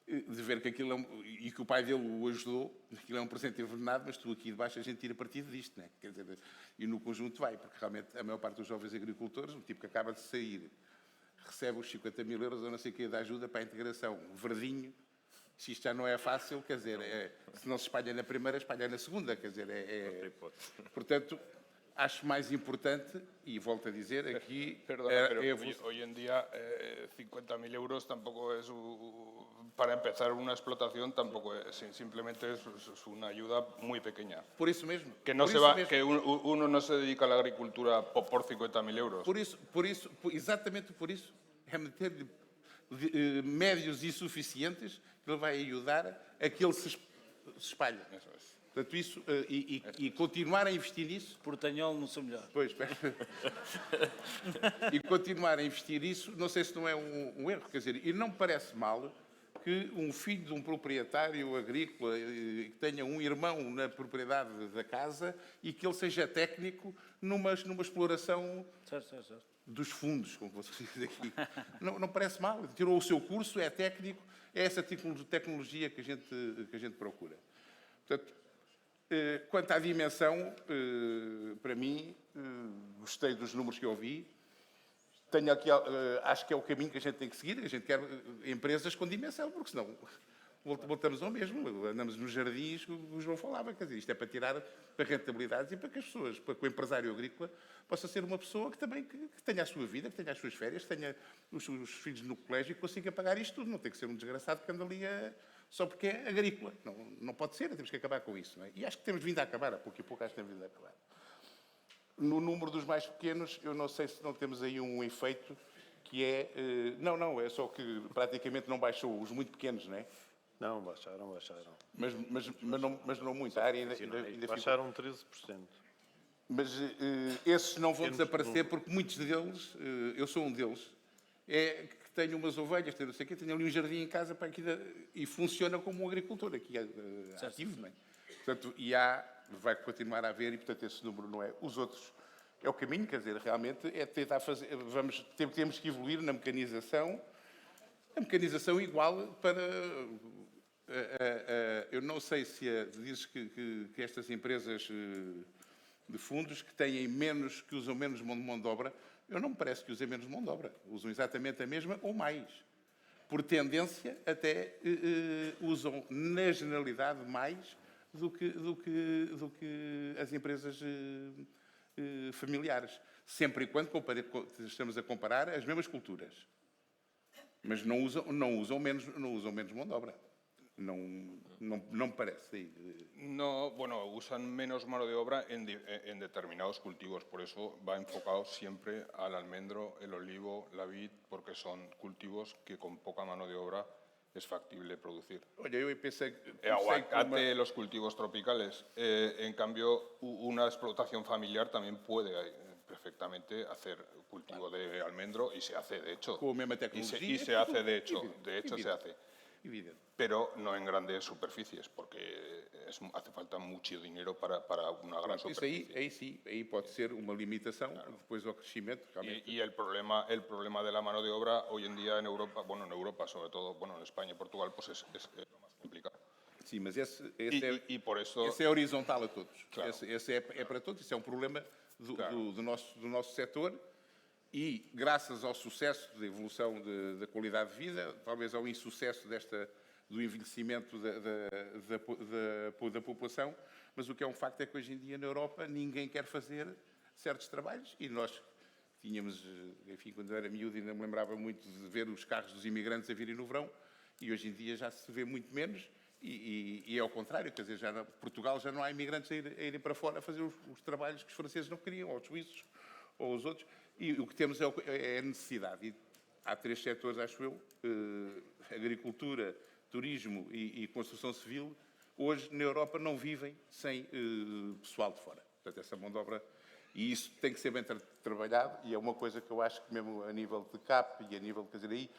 Speaker 4: de ver que aquilo e que o pai dele o ajudou, aquilo é um presente envenenado, mas tu aqui de baixo a gente tira partido disto, não é? Quer dizer, e no conjunto vai, porque realmente a maior parte dos jovens agricultores, um tipo que acaba de sair, recebe os 50 mil euros ou não sei o que de ajuda para a integração, verdinho, se isto já não é fácil, quer dizer, se não se espalha na primeira, espalha na segunda, quer dizer, portanto, acho mais importante, y volto a dizer, aquí...
Speaker 5: Perdona, pero hoy en día 50.000 euros tampoco es, para empezar una explotación, tampoco es, simplemente es una ayuda muy pequeña.
Speaker 4: Por eso mismo.
Speaker 5: Que uno no se dedica a la agricultura por 50.000 euros.
Speaker 4: Exatamente por isso, é meter médios insuficientes que ele vai ajudar a que ele se espalhe. Portanto, isso, e continuar a investir nisso.
Speaker 2: Portanhol não sou melhor.
Speaker 4: Pois, e continuar a investir nisso, não sei se não é um erro, quer dizer, e não me parece mal que um filho de um proprietário agrícola que tenha um irmão na propriedade da casa e que ele seja técnico numa exploração
Speaker 2: Certo.
Speaker 4: dos fundos, como você diz aqui. Não parece mal. Tirou o seu curso, é técnico, é essa tecnologia que a gente procura. Portanto, quanto à dimensão, para mim, gostei dos números que eu vi. Tenho aqui, acho que é o caminho que a gente tem que seguir. A gente quer empresas com dimensão, porque senão voltamos ao mesmo. Andamos nos jardins, o João falava. Quer dizer, isto é para tirar para rentabilidades e para que as pessoas, para que o empresário agrícola possa ser uma pessoa que também que tenha a sua vida, que tenha as suas férias, que tenha os filhos no colégio e que consiga pagar isto tudo. Não tem que ser um desgraçado que anda ali só porque é agrícola. Não pode ser, temos que acabar com isso. Não é? E acho que temos vindo a acabar, a pouco e pouco acho que temos vindo a acabar. No número dos mais pequenos, eu não sei se não temos aí um efeito que é... Não, é só que praticamente não baixou os muito pequenos, não é?
Speaker 6: Não, baixaram.
Speaker 4: Mas não muito. A área ainda ficou...
Speaker 6: Baixaram 13%.
Speaker 4: Mas esses não vão desaparecer porque muitos deles, eu sou um deles, é que tenho umas ovelhas, tenho não sei o quê, tenho ali um jardim em casa para aqui, e funciona como um agricultor aqui ativo, não é? Portanto, vai continuar a haver e, portanto, esse número não é. Os outros é o caminho, quer dizer, realmente é tentar fazer, temos que evoluir na mecanização, a mecanização igual para... eu não sei se dizes que estas empresas de fundos que têm menos, que usam menos mão de obra, eu não me parece que usem menos mão de obra. Usam exatamente a mesma ou mais. Por tendência, até usam, na generalidade, mais do que as empresas familiares. Sempre e quando estamos a comparar as mesmas culturas. Mas não usam menos mão de obra. No me parece.
Speaker 5: No, bueno, usan menos mano de obra en determinados cultivos, por eso va enfocado siempre al almendro, el olivo, la vid, porque son cultivos que con poca mano de obra es factible producir.
Speaker 4: Oye, yo pensé
Speaker 5: Aguacate, los cultivos tropicales. En cambio, una explotación familiar también puede perfectamente hacer cultivo de almendro y se hace, de hecho.
Speaker 4: Con la misma tecnología.
Speaker 5: Y se hace, de hecho, se hace.
Speaker 4: Evidente.
Speaker 5: Pero no en grandes superficies, porque hace falta mucho dinero para una gran superficie.
Speaker 4: Aí pode ser uma limitação, depois ao crescimento.
Speaker 5: Y el problema de la mano de obra hoy en día en Europa, sobre todo, en España y Portugal, pues es lo más complicado.
Speaker 4: Sim, mas
Speaker 5: por eso,
Speaker 4: esse é horizontal a todos.
Speaker 5: Claro.
Speaker 4: Esse é para todos, isso é um problema do nosso setor e, graças ao sucesso da evolução da qualidade de vida, talvez ao insucesso do envelhecimento da população, mas o que é um facto é que hoje em dia na Europa ninguém quer fazer certos trabalhos e nós tínhamos, enfim, quando eu era miúdo ainda me lembrava muito de ver os carros dos imigrantes a virem no verão e hoje em dia já se vê muito menos e é ao contrário, quer dizer, Portugal já não há imigrantes a irem para fora a fazer os trabalhos que os franceses não queriam, ou os suíços, ou os outros, e o que temos é a necessidade. E há 3 setores, acho eu, agricultura, turismo e construção civil, hoje na Europa não vivem sem pessoal de fora. Portanto, essa mão de obra, e isso tem que ser bem trabalhado, e é uma coisa que eu acho que mesmo a nível de CAP e a nível de fazer aí,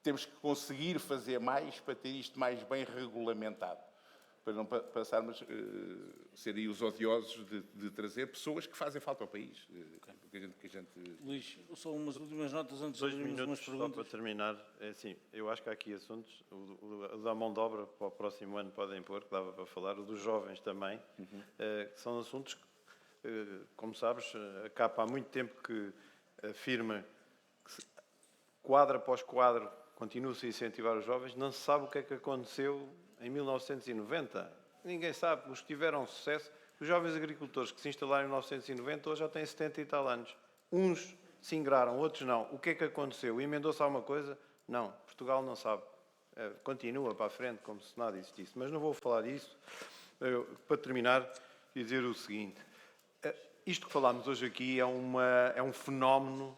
Speaker 4: temos que conseguir fazer mais para ter isto mais bem regulamentado, para não passarmos a ser aí os odiosos de trazer pessoas que fazem falta ao país. Que a gente...
Speaker 2: Luís, só umas últimas notas antes de
Speaker 6: 2
Speaker 2: fazermos umas
Speaker 6: minutos só
Speaker 2: perguntas.
Speaker 6: para terminar. É assim, eu acho que há aqui assuntos. O da mão de obra para o próximo ano podem pôr, que dava para falar. O dos jovens também. Que são assuntos que, como sabes, a CAP há muito tempo que afirma que quadro após quadro continua-se a incentivar os jovens. Não se sabe o que é que aconteceu em 1990. Ninguém sabe. Os que tiveram sucesso, os jovens agricultores que se instalaram em 1990 hoje já têm 70 e tal anos. Uns se ingraram, outros não. O que é que aconteceu? Emendou-se alguma coisa? Não. Portugal não sabe. Continua para a frente como se nada existisse. Mas não vou falar disso. Para terminar, dizer o seguinte. Isto que falámos hoje aqui é um fenómeno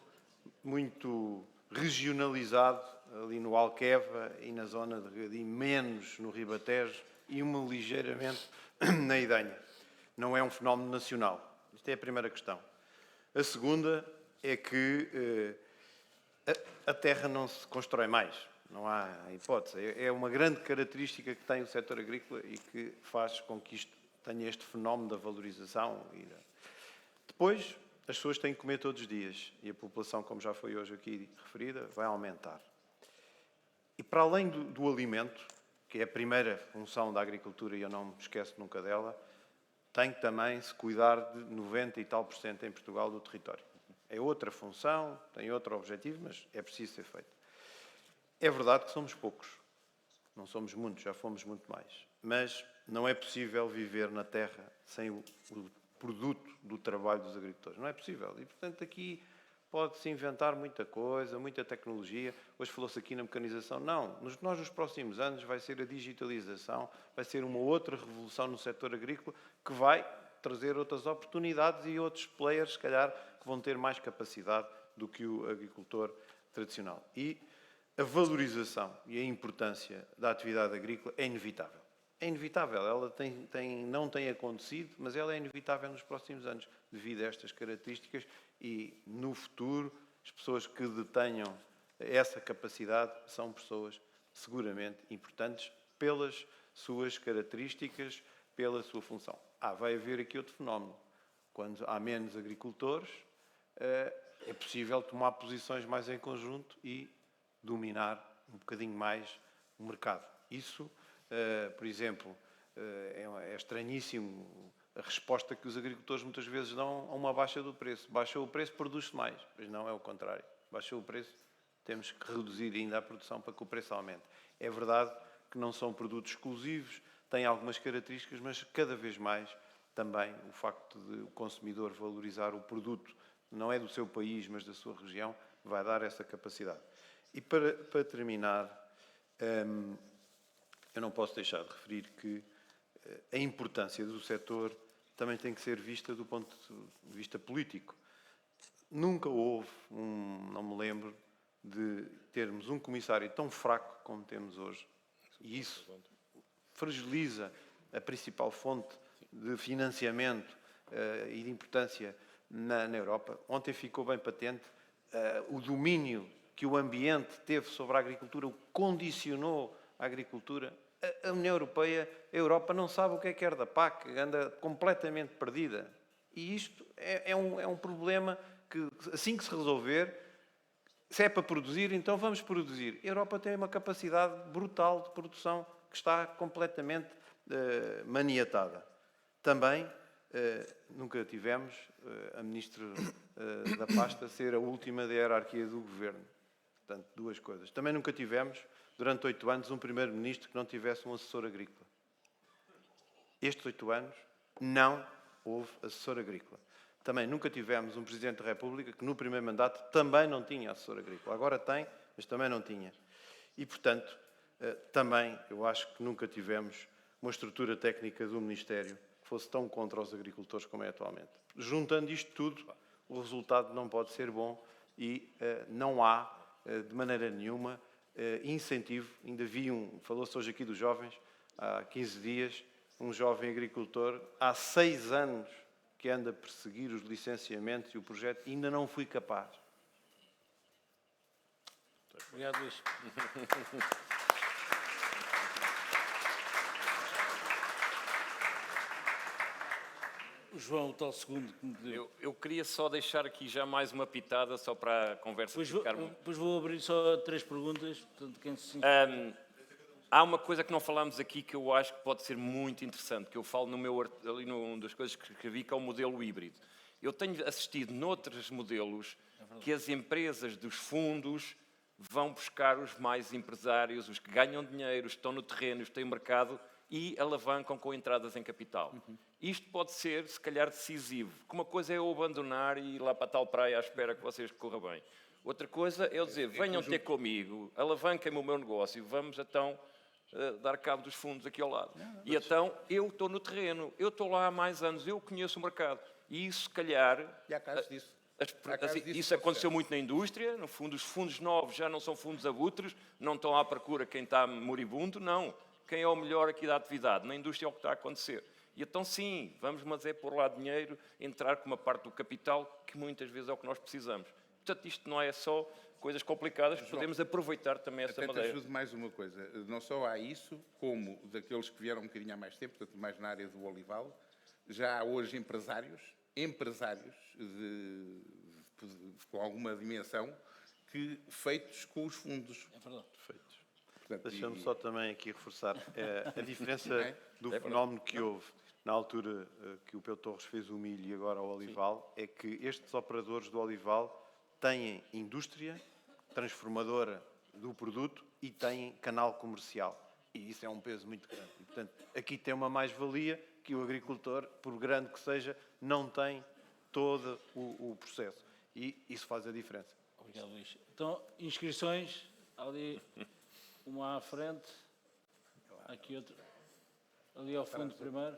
Speaker 6: muito regionalizado ali no Alqueva e na zona de menos no Ribatejo e uma ligeiramente na Idenha. Não é um fenómeno nacional. Isto é a primeira questão. A segunda é que a terra não se constrói mais. Não há hipótese. É uma grande característica que tem o setor agrícola e que faz com que isto tenha este fenómeno da valorização. Depois, as pessoas têm que comer todos os dias e a população, como já foi hoje aqui referida, vai aumentar. E para além do alimento, que é a primeira função da agricultura e eu não me esqueço nunca dela, tem que também se cuidar de 90% e tal em Portugal do território. É outra função, tem outro objetivo, mas é preciso ser feito. É verdade que somos poucos, não somos muitos, já fomos muito mais. Mas não é possível viver na terra sem o produto do trabalho dos agricultores. Não é possível. E, portanto, aqui pode-se inventar muita coisa, muita tecnologia. Hoje falou-se aqui na mecanização. Não, nós nos próximos anos vai ser a digitalização, vai ser uma outra revolução no setor agrícola que vai trazer outras oportunidades e outros players, se calhar, que vão ter mais capacidade do que o agricultor tradicional. E a valorização e a importância da atividade agrícola é inevitável. É inevitável. Ela não tem acontecido, mas ela é inevitável nos próximos anos, devido a estas características e, no futuro, as pessoas que detenham essa capacidade são pessoas seguramente importantes pelas suas características, pela sua função. Vai haver aqui outro fenómeno. Quando há menos agricultores, é possível tomar posições mais em conjunto e dominar um bocadinho mais o mercado. Isso, por exemplo, é estranhíssimo a resposta que os agricultores muitas vezes dão a uma baixa do preço. Baixou o preço, produz-se mais. Pois não, é o contrário. Baixou o preço, temos que reduzir ainda a produção para que o preço aumente. É verdade que não são produtos exclusivos, têm algumas características, mas cada vez mais também o facto de o consumidor valorizar o produto, não é do seu país, mas da sua região, vai dar essa capacidade. E para terminar, eu não posso deixar de referir que a importância do setor também tem que ser vista do ponto de vista político. Nunca houve, não me lembro, de termos um comissário tão fraco como temos hoje. E isso fragiliza a principal fonte de financiamento e de importância na Europa. Ontem ficou bem patente o domínio que o ambiente teve sobre a agricultura, o que condicionou a agricultura. A União Europeia, a Europa não sabe o que quer da PAC, anda completamente perdida. E isto é um problema que, assim que se resolver, se é para produzir, então vamos produzir. A Europa tem uma capacidade brutal de produção que está completamente maniatada. Também nunca tivemos a Ministra da Pasta ser a última da hierarquia do Governo. Portanto, duas coisas. Também nunca tivemos, durante 8 anos, um Primeiro-Ministro que não tivesse um assessor agrícola. Estes 8 anos não houve assessor agrícola. Também nunca tivemos um Presidente da República que no primeiro mandato também não tinha assessor agrícola. Agora tem, mas também não tinha. E, portanto, também eu acho que nunca tivemos uma estrutura técnica do Ministério que fosse tão contra os agricultores como é atualmente. Juntando isto tudo, o resultado não pode ser bom e não há, de maneira nenhuma, incentivo. Ainda vi falou-se hoje aqui dos jovens, há 15 dias, um jovem agricultor, há 6 anos que anda a perseguir os licenciamentos e o projeto, ainda não fui capaz.
Speaker 2: Obrigado, Luís. O João, o tal segundo que me deu.
Speaker 3: Eu queria só deixar aqui já mais uma pitada, só para a conversa ficar...
Speaker 2: Depois vou abrir só 3 perguntas. Portanto, quem se...
Speaker 3: Há uma coisa que não falámos aqui que eu acho que pode ser muito interessante, que eu falo ali numa das coisas que escrevi, que é o modelo híbrido. Eu tenho assistido noutros modelos que as empresas dos fundos vão buscar os mais empresários, os que ganham dinheiro, os que estão no terreno, os que têm mercado e alavancam com entradas em capital. Isto pode ser, se calhar, decisivo. Uma coisa é eu abandonar e ir lá para a tal praia à espera que vocês corra bem. Outra coisa é eu dizer, venham ter comigo, alavanquem-me o meu negócio, vamos então dar cabo dos fundos aqui ao lado. E então, eu estou no terreno, eu estou lá há mais anos, eu conheço o mercado. E isso, se calhar...
Speaker 4: E há casos disso.
Speaker 3: Isso aconteceu muito na indústria, no fundo os fundos novos já não são fundos abutres, não estão à procura quem está moribundo, não. quem é o melhor aqui da atividade? Na indústria é o que está a acontecer. E então sim, vamos mas é pôr lá dinheiro, entrar com uma parte do capital, que muitas vezes é o que nós precisamos. Portanto, isto não é só coisas complicadas, podemos aproveitar também essa
Speaker 4: Até te
Speaker 3: madeira.
Speaker 4: ajudo mais uma coisa. Não só há isso, como daqueles que vieram um bocadinho há mais tempo, portanto, mais na área do olival, já há hoje empresários com alguma dimensão, feitos com os fundos.
Speaker 2: É verdade.
Speaker 6: Feitos.
Speaker 4: Portanto,
Speaker 6: Deixa-me só também aqui reforçar a diferença
Speaker 4: É?
Speaker 6: do fenómeno que houve na altura que o Pedro Torres fez o milho e agora o olival, é que estes operadores do olival têm indústria transformadora do produto e têm canal comercial. E isso é um peso muito grande. E, portanto, aqui tem uma mais-valia que o agricultor, por grande que seja, não tem todo o processo. E isso faz a diferença.
Speaker 2: Obrigado, Luís. Então, inscrições, ali uma à frente, aqui outra, ali ao fundo primeiro.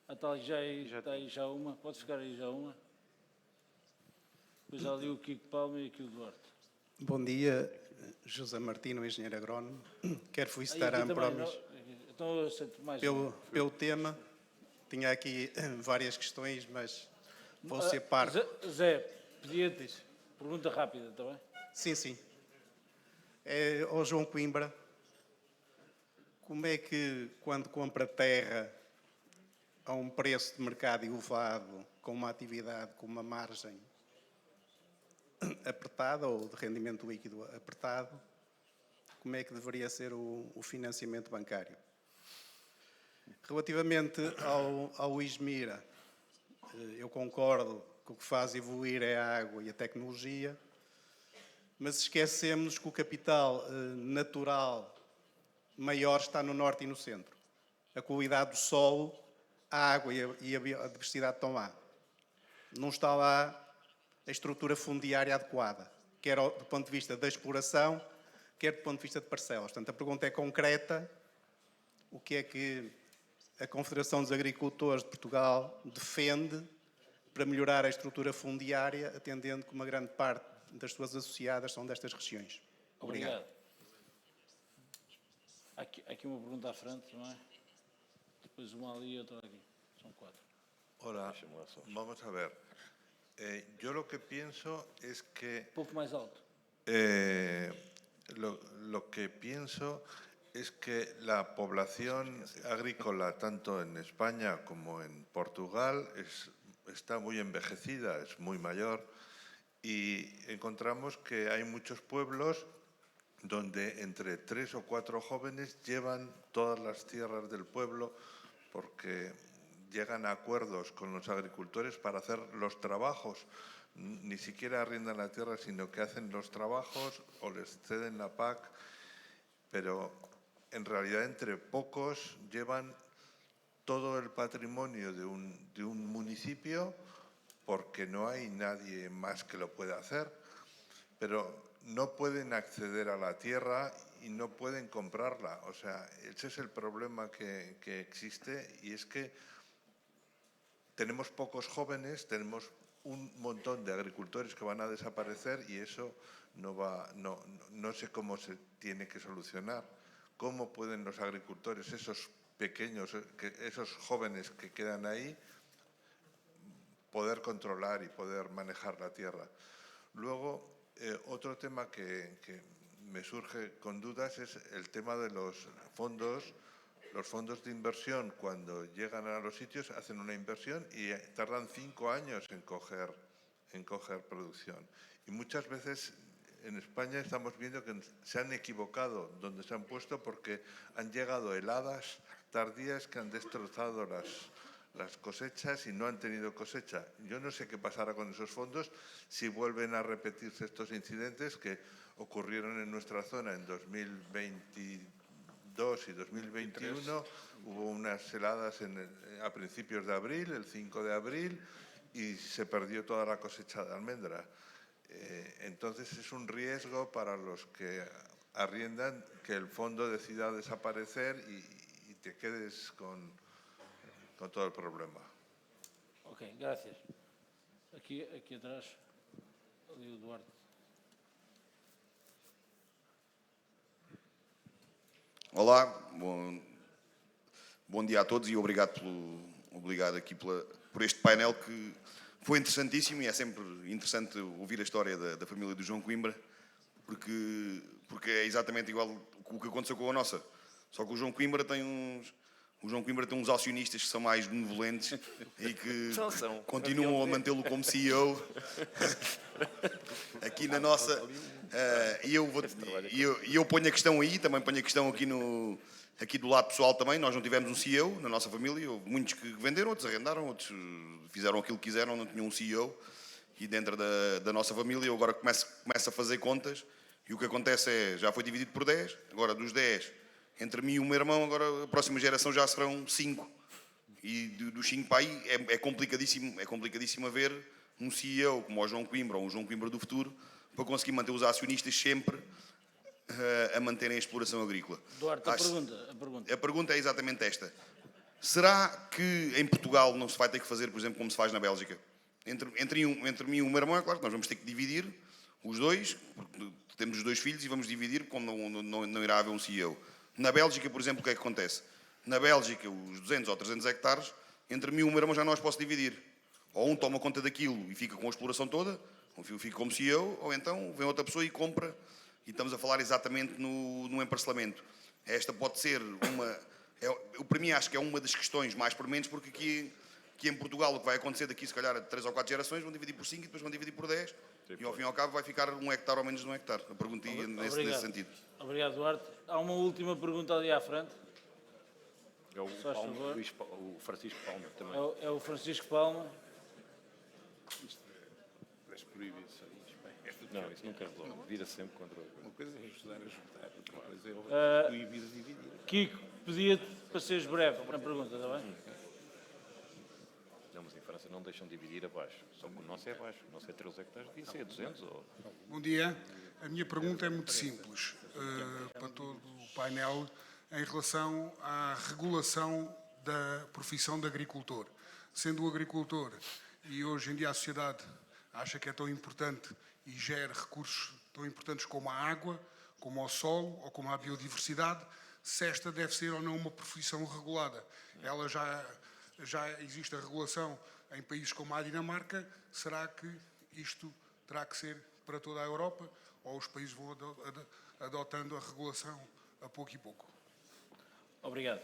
Speaker 2: Está aí já uma, pode ficar aí já uma. Depois há ali o Kiko Palma e aqui o Duarte.
Speaker 7: Bom dia, José Martino, engenheiro agrónomo. Quero
Speaker 2: Aí
Speaker 7: felicitar
Speaker 2: aqui
Speaker 7: a
Speaker 2: também,
Speaker 7: Ampromis
Speaker 2: então eu aceito mais uma.
Speaker 7: pelo tema. Tinha aqui várias questões, mas vou ser parco.
Speaker 2: Zé, pedia-te pergunta rápida, está bem?
Speaker 7: Sim, sim. Ao João Coimbra, como é que, quando compra terra a um preço de mercado elevado, com uma atividade com uma margem apertada ou de rendimento líquido apertado, como é que deveria ser o financiamento bancário? Relativamente ao ISMIRA, eu concordo que o que faz evoluir é a água e a tecnologia, mas esquecemos que o capital natural maior está no norte e no centro. A qualidade do solo, a água e a biodiversidade estão lá. Não está lá a estrutura fundiária adequada, quer do ponto de vista da exploração, quer do ponto de vista de parcelas. Portanto, a pergunta é concreta: o que é que a Confederação dos Agricultores de Portugal defende para melhorar a estrutura fundiária, atendendo que uma grande parte das suas associadas são destas regiões? Obrigado.
Speaker 2: Há aqui uma pergunta à frente, não é? Depois uma ali e outra aqui. São 4.
Speaker 8: Hola, vamos a ver. Yo lo que pienso es que
Speaker 2: Um pouco mais alto.
Speaker 8: lo que pienso es que la población agrícola, tanto en España como en Portugal, está muy envejecida, es muy mayor, y encontramos que hay muchos pueblos donde entre 3 o 4 jóvenes llevan todas las tierras del pueblo porque llegan a acuerdos con los agricultores para hacer los trabajos. Ni siquiera arriendan la tierra, sino que hacen los trabajos o les ceden la PAC, pero en realidad entre pocos llevan todo el patrimonio de un municipio porque no hay nadie más que lo pueda hacer, pero no pueden acceder a la tierra y no pueden comprarla. O sea, ese es el problema que existe, y es que tenemos pocos jóvenes, tenemos un montón de agricultores que van a desaparecer, y eso no sé cómo se tiene que solucionar. ¿Cómo pueden los agricultores, esos pequeños, esos jóvenes que quedan ahí, poder controlar y poder manejar la tierra? Luego, otro tema que me surge con dudas es el tema de los fondos. Los fondos de inversión, cuando llegan a los sitios, hacen una inversión y tardan 5 años en coger producción. Y muchas veces en España estamos viendo que se han equivocado donde se han puesto, porque han llegado heladas tardías que han destrozado las cosechas y no han tenido cosecha. Yo no sé qué pasará con esos fondos si vuelven a repetirse estos incidentes que ocurrieron en nuestra zona en 2022 y 2021. Hubo unas heladas a principios de abril, el 5 de abril, y se perdió toda la cosecha de almendra. Entonces es un riesgo para los que arriendan que el fondo decida desaparecer y te quedes con todo el problema.
Speaker 2: Ok, gracias. Aqui atrás, ali o Duarte.
Speaker 9: Olá, bom Bom dia a todos e obrigado aqui por este painel que foi interessantíssimo, e é sempre interessante ouvir a história da família do João Coimbra, porque é exatamente igual o que aconteceu com a nossa. Só que o João Coimbra tem uns acionistas que são mais benevolentes e que continuam a mantê-lo como CEO aqui na nossa. E eu ponho a questão aí, também ponho a questão aqui do lado pessoal também. Nós não tivemos um CEO na nossa família, houve muitos que venderam, outros arrendaram, outros fizeram aquilo que quiseram, não tinham um CEO. E dentro da nossa família eu agora começo a fazer contas, e o que acontece é, já foi dividido por 10, agora dos 10, entre mim e o meu irmão, agora a próxima geração já serão 5. E dos 5 para aí é complicadíssimo haver um CEO como o João Coimbra, ou um João Coimbra do futuro, para conseguir manter os acionistas sempre a manterem a exploração agrícola.
Speaker 2: Duarte, a pergunta.
Speaker 9: A pergunta é exatamente esta. Será que em Portugal não se vai ter que fazer, por exemplo, como se faz na Bélgica? Entre mim e o meu irmão, é claro que nós vamos ter que dividir os dois, porque temos os 2 filhos e vamos dividir, como não irá haver um CEO. Na Bélgica, por exemplo, o que é que acontece? Na Bélgica, os 200 ou 300 hectares, entre mim e o meu irmão já não os posso dividir. Ou um toma conta daquilo e fica com a exploração toda, ou fica como CEO, ou então vem outra pessoa e compra, e estamos a falar exatamente no emparcelamento. Esta pode ser eu para mim acho que é uma das questões mais prementes, porque aqui em Portugal o que vai acontecer daqui, se calhar, 3 ou 4 gerações, vão dividir por 5 e depois vão dividir por 10, e ao fim e ao cabo vai ficar 1 hectare ou menos de 1 hectare. A pergunta ia nesse sentido.
Speaker 2: Obrigado, Duarte. Há uma última pergunta ali à frente.
Speaker 3: É o Francisco Palma também.
Speaker 2: É o Francisco Palma.
Speaker 4: Parece proibido isso aí.
Speaker 3: Não, isso nunca resolve. Vira sempre contra o...
Speaker 4: Uma coisa é ajudar a juntar, outra coisa é proibir dividir.
Speaker 2: Kiko, pedia-te para seres breve na pergunta, está bem?
Speaker 3: Não, mas em França não deixam dividir abaixo. Só que o nosso é abaixo. O nosso é 3 hectares, devia ser 200 ou...
Speaker 10: Bom dia. A minha pergunta é muito simples para todo o painel em relação à regulação da profissão de agricultor. Sendo o agricultor, e hoje em dia a sociedade acha que é tão importante e gera recursos tão importantes como a água, como o solo ou como a biodiversidade, se esta deve ser ou não uma profissão regulada. Ela já existe a regulação em países como a Dinamarca. Será que isto terá que ser para toda a Europa, ou os países vão adotando a regulação a pouco e pouco?
Speaker 2: Obrigado.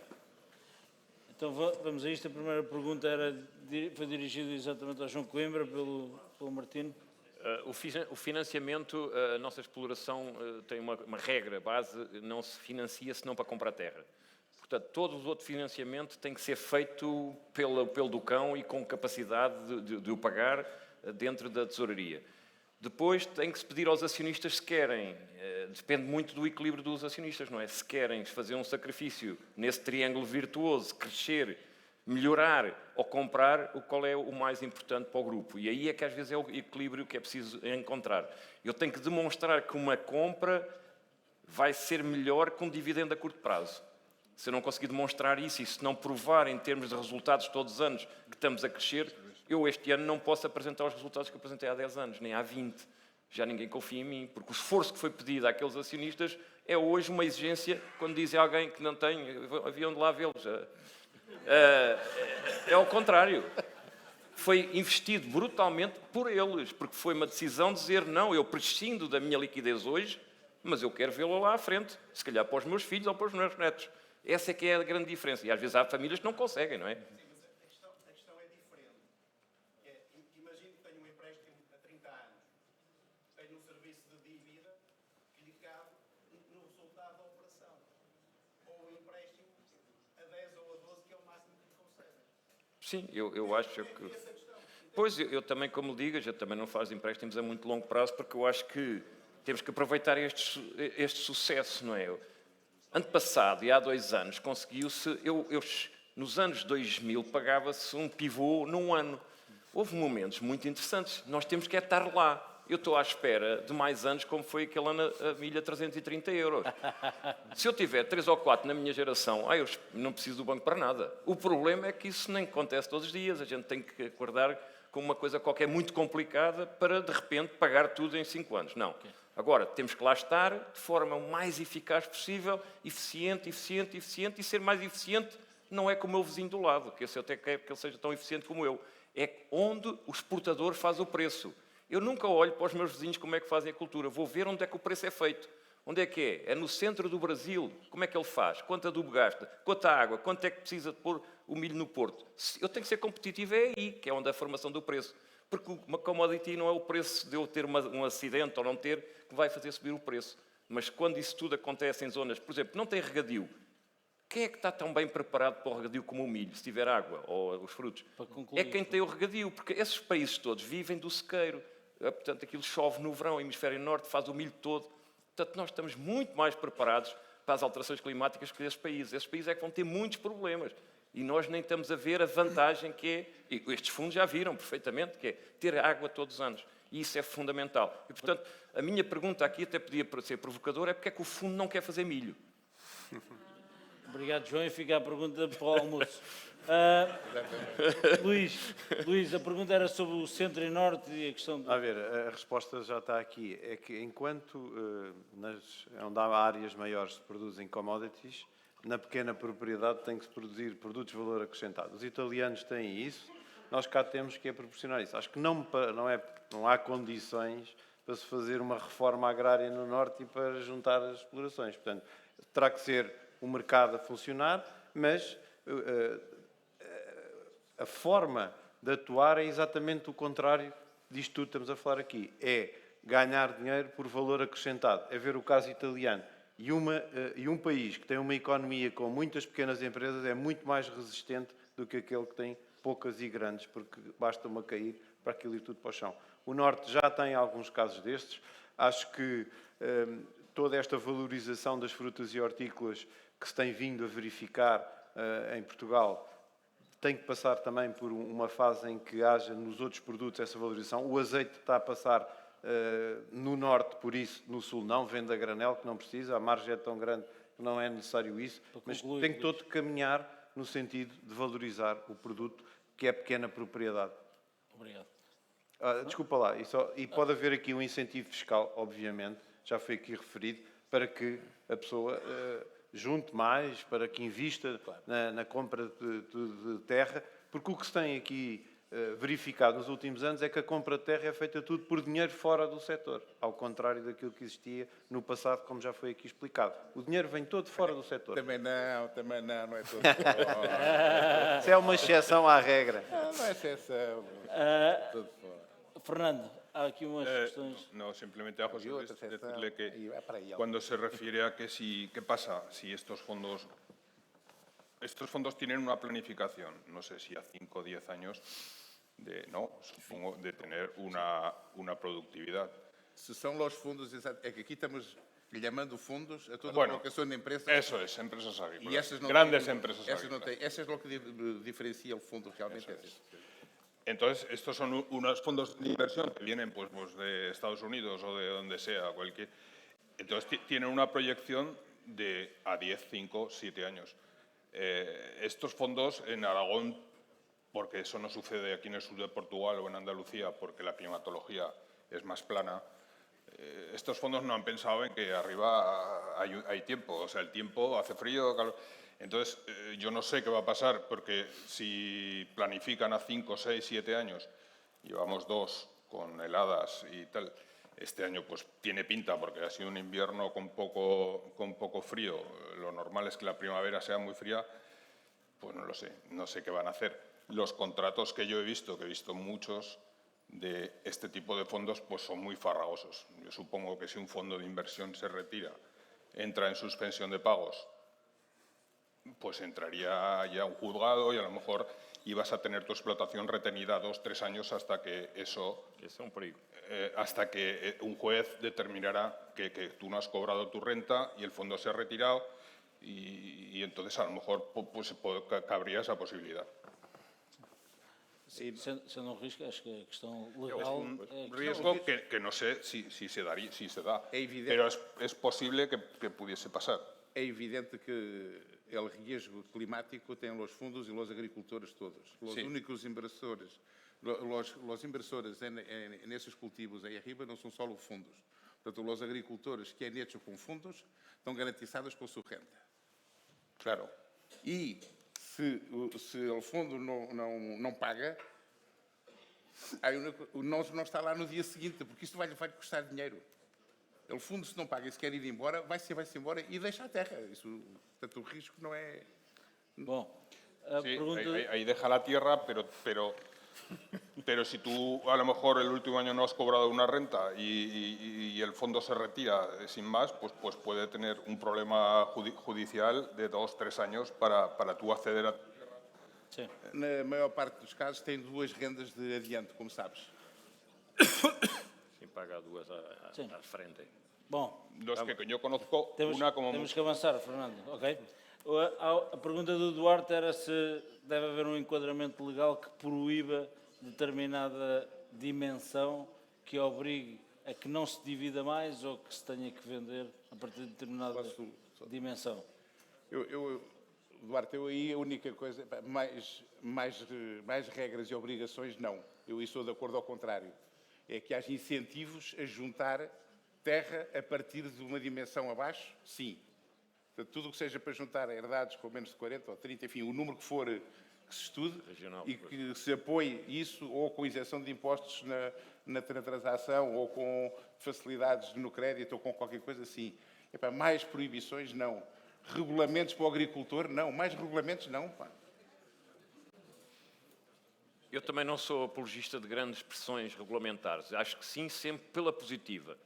Speaker 2: Então vamos a isto. A primeira pergunta foi dirigida exatamente ao João Coimbra, pelo Martino.
Speaker 3: O financiamento, a nossa exploração tem uma regra base, não se financia senão para comprar terra. Portanto, todo o outro financiamento tem que ser feito pelo Ducão e com capacidade de o pagar dentro da tesouraria. Depois tem que se pedir aos acionistas se querem, depende muito do equilíbrio dos acionistas, não é? Se querem fazer um sacrifício nesse triângulo virtuoso, crescer, melhorar ou comprar, qual é o mais importante para o grupo. E aí é que às vezes é o equilíbrio que é preciso encontrar. Eu tenho que demonstrar que uma compra vai ser melhor com dividendo a curto prazo. Se eu não conseguir demonstrar isso e se não provar em termos de resultados todos os anos que estamos a crescer, eu este ano não posso apresentar os resultados que apresentei há 10 anos, nem há 20. Já ninguém confia em mim, porque o esforço que foi pedido àqueles acionistas é hoje uma exigência, quando dizem alguém que não tem, haviam de lá vê-los. É ao contrário. Foi investido brutalmente por eles, porque foi uma decisão de dizer, não, eu prescindo da minha liquidez hoje, mas eu quero vê-lo lá à frente, se calhar para os meus filhos ou para os meus netos. Essa é que é a grande diferença. E às vezes há famílias que não conseguem, não é?
Speaker 7: A questão é diferente. Imagino que tenho um empréstimo a 30 anos, tenho um serviço de dívida que lhe cabe no resultado da operação. Ou o empréstimo a 10 ou a 12, que é o máximo que lhe concedem.
Speaker 3: Sim, eu acho que... Pois, eu também, como digo, eu também não faço empréstimos a muito longo prazo, porque eu acho que temos que aproveitar este sucesso, não é? Ano passado, e há 2 anos, conseguiu-se... Nos anos 2000 pagava-se um pivô num ano. Houve momentos muito interessantes. Nós temos que estar lá. Eu estou à espera de mais anos, como foi aquele ano a milha 330 euros. Se eu tiver 3 ou 4 na minha geração, eu não preciso do banco para nada. O problema é que isso nem acontece todos os dias. A gente tem que acordar com uma coisa qualquer muito complicada para, de repente, pagar tudo em 5 anos. Não. Agora, temos que lá estar de forma o mais eficaz possível, eficiente, e ser mais eficiente não é como o meu vizinho do lado, que esse eu até quero que ele seja tão eficiente como eu. É onde o exportador faz o preço. Eu nunca olho para os meus vizinhos como é que fazem a cultura. Vou ver onde é que o preço é feito. Onde é que é? É no centro do Brasil. Como é que ele faz? Quanto adubo gasta? Quanta água? Quanto é que precisa de pôr o milho no Porto? Eu tenho que ser competitivo, é aí, que é onde a formação do preço. Porque uma commodity não é o preço de eu ter um acidente ou não ter que vai fazer subir o preço. Mas quando isso tudo acontece em zonas, por exemplo, não tem regadio, quem é que está tão bem preparado para o regadio como o milho, se tiver água ou os frutos? É quem tem o regadio, porque esses países todos vivem do sequeiro. Portanto, aquilo chove no verão, o hemisfério norte faz o milho todo. Portanto, nós estamos muito mais preparados para as alterações climáticas que esses países. Esses países é que vão ter muitos problemas. E nós nem estamos a ver a vantagem que é, e estes fundos já viram perfeitamente, que é ter água todos os anos. E isso é fundamental. E, portanto, a minha pergunta aqui, até podia ser provocadora, é porque é que o fundo não quer fazer milho?
Speaker 2: Obrigado, João. E fica a pergunta para o almoço. Luís, a pergunta era sobre o centro e norte e a questão...
Speaker 6: A ver, a resposta já está aqui. É que enquanto onde há áreas maiores se produzem commodities, na pequena propriedade tem que se produzir produtos de valor acrescentado. Os italianos têm isso, nós cá temos que proporcionar isso. Acho que não há condições para se fazer uma reforma agrária no norte e para juntar as explorações. Portanto, terá que ser o mercado a funcionar, mas a forma de atuar é exatamente o contrário disto tudo que estamos a falar aqui. É ganhar dinheiro por valor acrescentado. É ver o caso italiano. E um país que tem uma economia com muitas pequenas empresas é muito mais resistente do que aquele que tem poucas e grandes, porque basta uma cair para aquilo ir tudo para o chão. O Norte já tem alguns casos destes. Acho que toda esta valorização das frutas e hortícolas que se tem vindo a verificar em Portugal tem que passar também por uma fase em que haja nos outros produtos essa valorização. O azeite está a passar no Norte, por isso, no Sul não, vende a granel, que não precisa, a margem é tão grande que não é necessário isso, mas tem que todo caminhar no sentido de valorizar o produto, que é pequena propriedade.
Speaker 2: Obrigado.
Speaker 6: Desculpa lá, e pode haver aqui um incentivo fiscal, obviamente, já foi aqui referido, para que a pessoa junte mais, para que invista na compra de terra, porque o que se tem aqui verificado nos últimos anos é que a compra de terra é feita tudo por dinheiro fora do setor, ao contrário daquilo que existia no passado, como já foi aqui explicado. O dinheiro vem todo fora do setor.
Speaker 4: Também não é todo.
Speaker 6: Isso é uma exceção à regra.
Speaker 4: Não é exceção. Todo fora.
Speaker 2: Fernando, há aqui umas questões...
Speaker 5: No, simplemente a José decirle que cuando se refiere a que qué pasa si estos fondos tienen una planificación, no sé si a 5 o 10 años, supongo, de tener una productividad.
Speaker 4: Se são os fundos, é que aqui estamos llamando fundos a toda
Speaker 5: Bueno,
Speaker 4: a colocação de empresas.
Speaker 5: Eso es, empresas agrícolas.
Speaker 4: E essas não
Speaker 5: Grandes
Speaker 4: têm,
Speaker 5: empresas
Speaker 4: essas não
Speaker 5: agrícolas.
Speaker 4: têm, essas é o que diferencia o fundo realmente.
Speaker 5: Entonces, estos son unos fondos de inversión que vienen pues de Estados Unidos o de donde sea, cualquier. Entonces, tienen una proyección de a 10, 5, 7 años. Estos fondos en Aragón, porque eso no sucede aquí en el sur de Portugal o en Andalucía, porque la climatología es más plana, estos fondos no han pensado en que arriba hay tiempo. O sea, el tiempo hace frío, calor. Entonces, yo no sé qué va a pasar, porque si planifican a 5, 6, 7 años, llevamos 2 con heladas y tal, este año pues tiene pinta, porque ha sido un invierno con poco frío, lo normal es que la primavera sea muy fría, pues no sé qué van a hacer. Los contratos que yo he visto muchos de este tipo de fondos, pues son muy farragosos. Yo supongo que si un fondo de inversión se retira, entra en suspensión de pagos, pues entraría ya un juzgado y a lo mejor ibas a tener tu explotación retenida 2, 3 años hasta que hasta que un juez determinara que tú no has cobrado tu renta y el fondo se ha retirado y entonces a lo mejor pues cabría esa posibilidad.
Speaker 2: Sendo um risco, acho que a questão legal...
Speaker 5: Un riesgo que no sé si se da, pero es posible que pudiese pasar.
Speaker 4: É evidente que o riesgo climático tem os fundos e os agricultores todos. Os únicos inversores, os inversores nesses cultivos aí arriba não são só os fundos. Portanto, os agricultores que han hecho com fundos estão garantizados com sua renda.
Speaker 5: Claro.
Speaker 4: E se o fundo não paga, aí não está lá no dia seguinte, porque isto vai custar dinheiro. O fundo, se não paga e se quer ir embora, vai-se embora e deixa a terra. Isso, portanto, o risco não é...
Speaker 2: Bom, a
Speaker 5: Sí,
Speaker 2: pergunta...
Speaker 5: ahí deja la tierra, pero si tú a lo mejor el último año no has cobrado una renta y el fondo se retira sin más, pues puede tener un problema judicial de 2, 3 años para tú acceder a...
Speaker 2: Sim.
Speaker 4: Na maior parte dos casos tem 2 rendas de adianto, como sabes.
Speaker 3: Sim, paga duas
Speaker 2: Sim.
Speaker 3: à frente.
Speaker 2: Bom,
Speaker 5: Los que yo conozco,
Speaker 2: temos,
Speaker 5: una como
Speaker 2: temos que avançar, Fernando, ok? A pergunta do Duarte era se deve haver um enquadramento legal que proíba determinada dimensão que obrigue a que não se divida mais ou que se tenha que vender a partir de determinada dimensão.
Speaker 4: Duarte, eu aí a única coisa, mais regras e obrigações, não. Eu aí sou de acordo ao contrário. É que haja incentivos a juntar terra a partir de uma dimensão abaixo, sim. Portanto, tudo o que seja para juntar herdades com menos de 40 ou 30, enfim, o número que for que se estude
Speaker 3: Regional,
Speaker 4: e que se apoie isso ou com isenção de impostos na transação ou com facilidades no crédito ou com qualquer coisa assim. Epá, mais proibições, não. Regulamentos para o agricultor, não. Mais regulamentos, não. Pá.
Speaker 3: Eu também não sou apologista de grandes pressões regulamentares. Acho que sim, sempre pela positiva.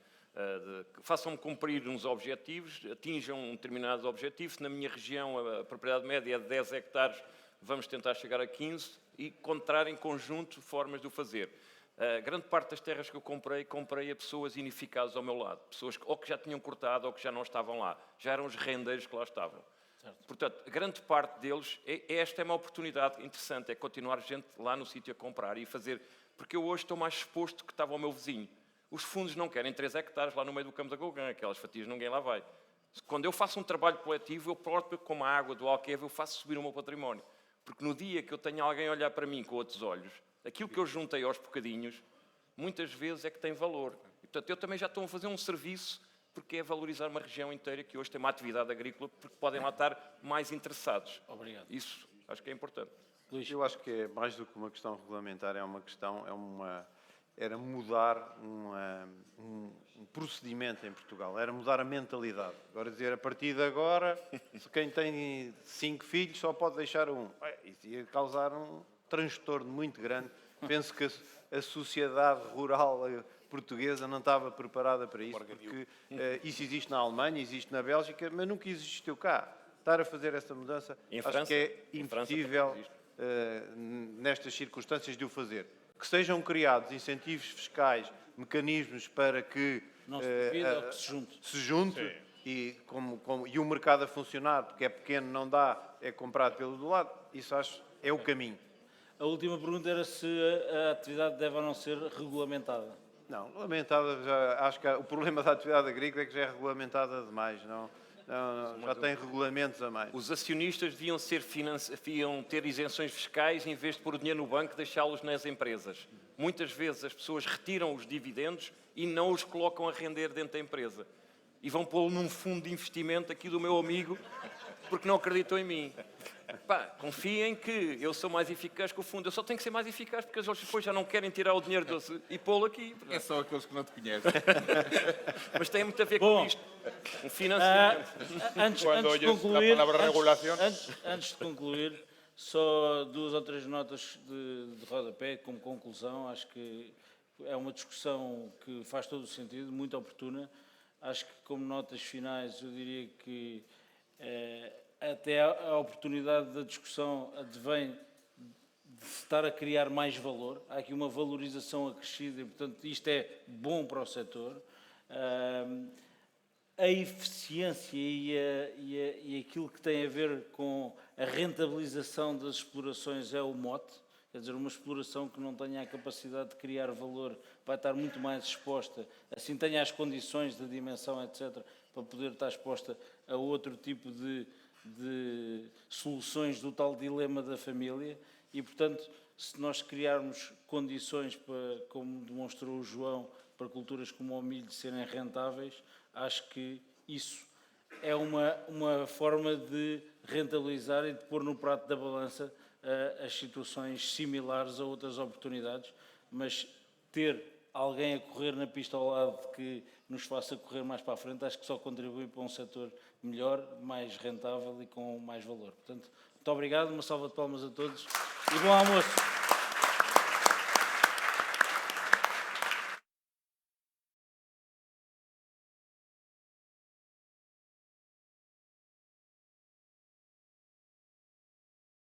Speaker 3: Façam-me cumprir uns objetivos, atinjam um determinado objetivo. Se na minha região a propriedade média é de 10 hectares, vamos tentar chegar a 15 e encontrar em conjunto formas de o fazer. Grande parte das terras que eu comprei a pessoas ineficazes ao meu lado. Pessoas que ou que já tinham cortado ou que já não estavam lá. Já eram os rendeiros que lá estavam. Certo. Portanto, grande parte deles, esta é uma oportunidade interessante, é continuar gente lá no sítio a comprar e fazer... Porque eu hoje estou mais exposto que estava ao meu vizinho. Os fundos não querem 3 hectares lá no meio do campo da Gogã, aquelas fatias ninguém lá vai. Quando eu faço um trabalho coletivo, eu próprio, como a água do Alqueva, eu faço subir o meu património. Porque no dia que eu tenho alguém a olhar para mim com outros olhos, aquilo que eu juntei aos bocadinhos, muitas vezes é que tem valor. E, portanto, eu também já estou a fazer um serviço, porque é valorizar uma região inteira que hoje tem uma atividade agrícola, porque podem lá estar mais interessados.
Speaker 2: Obrigado.
Speaker 3: Isso acho que é importante.
Speaker 2: Luís.
Speaker 6: Eu acho que é mais do que uma questão regulamentar, era mudar um procedimento em Portugal, era mudar a mentalidade. Agora dizer, a partir de agora, se quem tem 5 filhos só pode deixar um. Isso ia causar um transtorno muito grande. Penso que a sociedade rural portuguesa não estava preparada para isso, porque isso existe na Alemanha, existe na Bélgica, mas nunca existiu cá. Estar a fazer essa mudança, acho que é impossível nestas circunstâncias de o fazer. Que sejam criados incentivos fiscais, mecanismos para que
Speaker 2: não se divida ou que se
Speaker 6: junte e o mercado a funcionar, porque é pequeno, não dá, é comprado pelo do lado, isso acho é o caminho.
Speaker 2: A última pergunta era se a atividade deve ou não ser regulamentada.
Speaker 6: Não, regulamentada, acho que o problema da atividade agrícola é que já é regulamentada demais, não, já tem regulamentos a mais.
Speaker 3: Os acionistas deviam ter isenções fiscais em vez de pôr o dinheiro no banco e deixá-los nas empresas. Muitas vezes as pessoas retiram os dividendos e não os colocam a render dentro da empresa. E vão pô-lo num fundo de investimento aqui do meu amigo, porque não acreditam em mim. Pá, confiem que eu sou mais eficaz que o fundo. Eu só tenho que ser mais eficaz porque eles depois já não querem tirar o dinheiro doce e pô-lo aqui.
Speaker 4: É só aqueles que não te conhecem.
Speaker 3: Mas tem muito a ver com isto. Um financiamento.
Speaker 2: Antes de concluir, só 2 ou 3 notas de rodapé como conclusão. Acho que é uma discussão que faz todo o sentido, muito oportuna. Acho que como notas finais eu diria que até a oportunidade da discussão advém de estar a criar mais valor. Há aqui uma valorização acrescida e, portanto, isto é bom para o setor. A eficiência e aquilo que tem a ver com a rentabilização das explorações é o mote. Quer dizer, uma exploração que não tenha a capacidade de criar valor vai estar muito mais exposta, assim tenha as condições da dimensão, etc., para poder estar exposta a outro tipo de soluções do tal dilema da família e, portanto, se nós criarmos condições para, como demonstrou o João, para culturas como o milho serem rentáveis, acho que isso é uma forma de rentabilizar e de pôr no prato da balança as situações similares a outras oportunidades, mas ter alguém a correr na pista ao lado que nos faça correr mais para a frente, acho que só contribui para um setor melhor, mais rentável e com mais valor. Portanto, muito obrigado, uma salva de palmas a todos e bom almoço.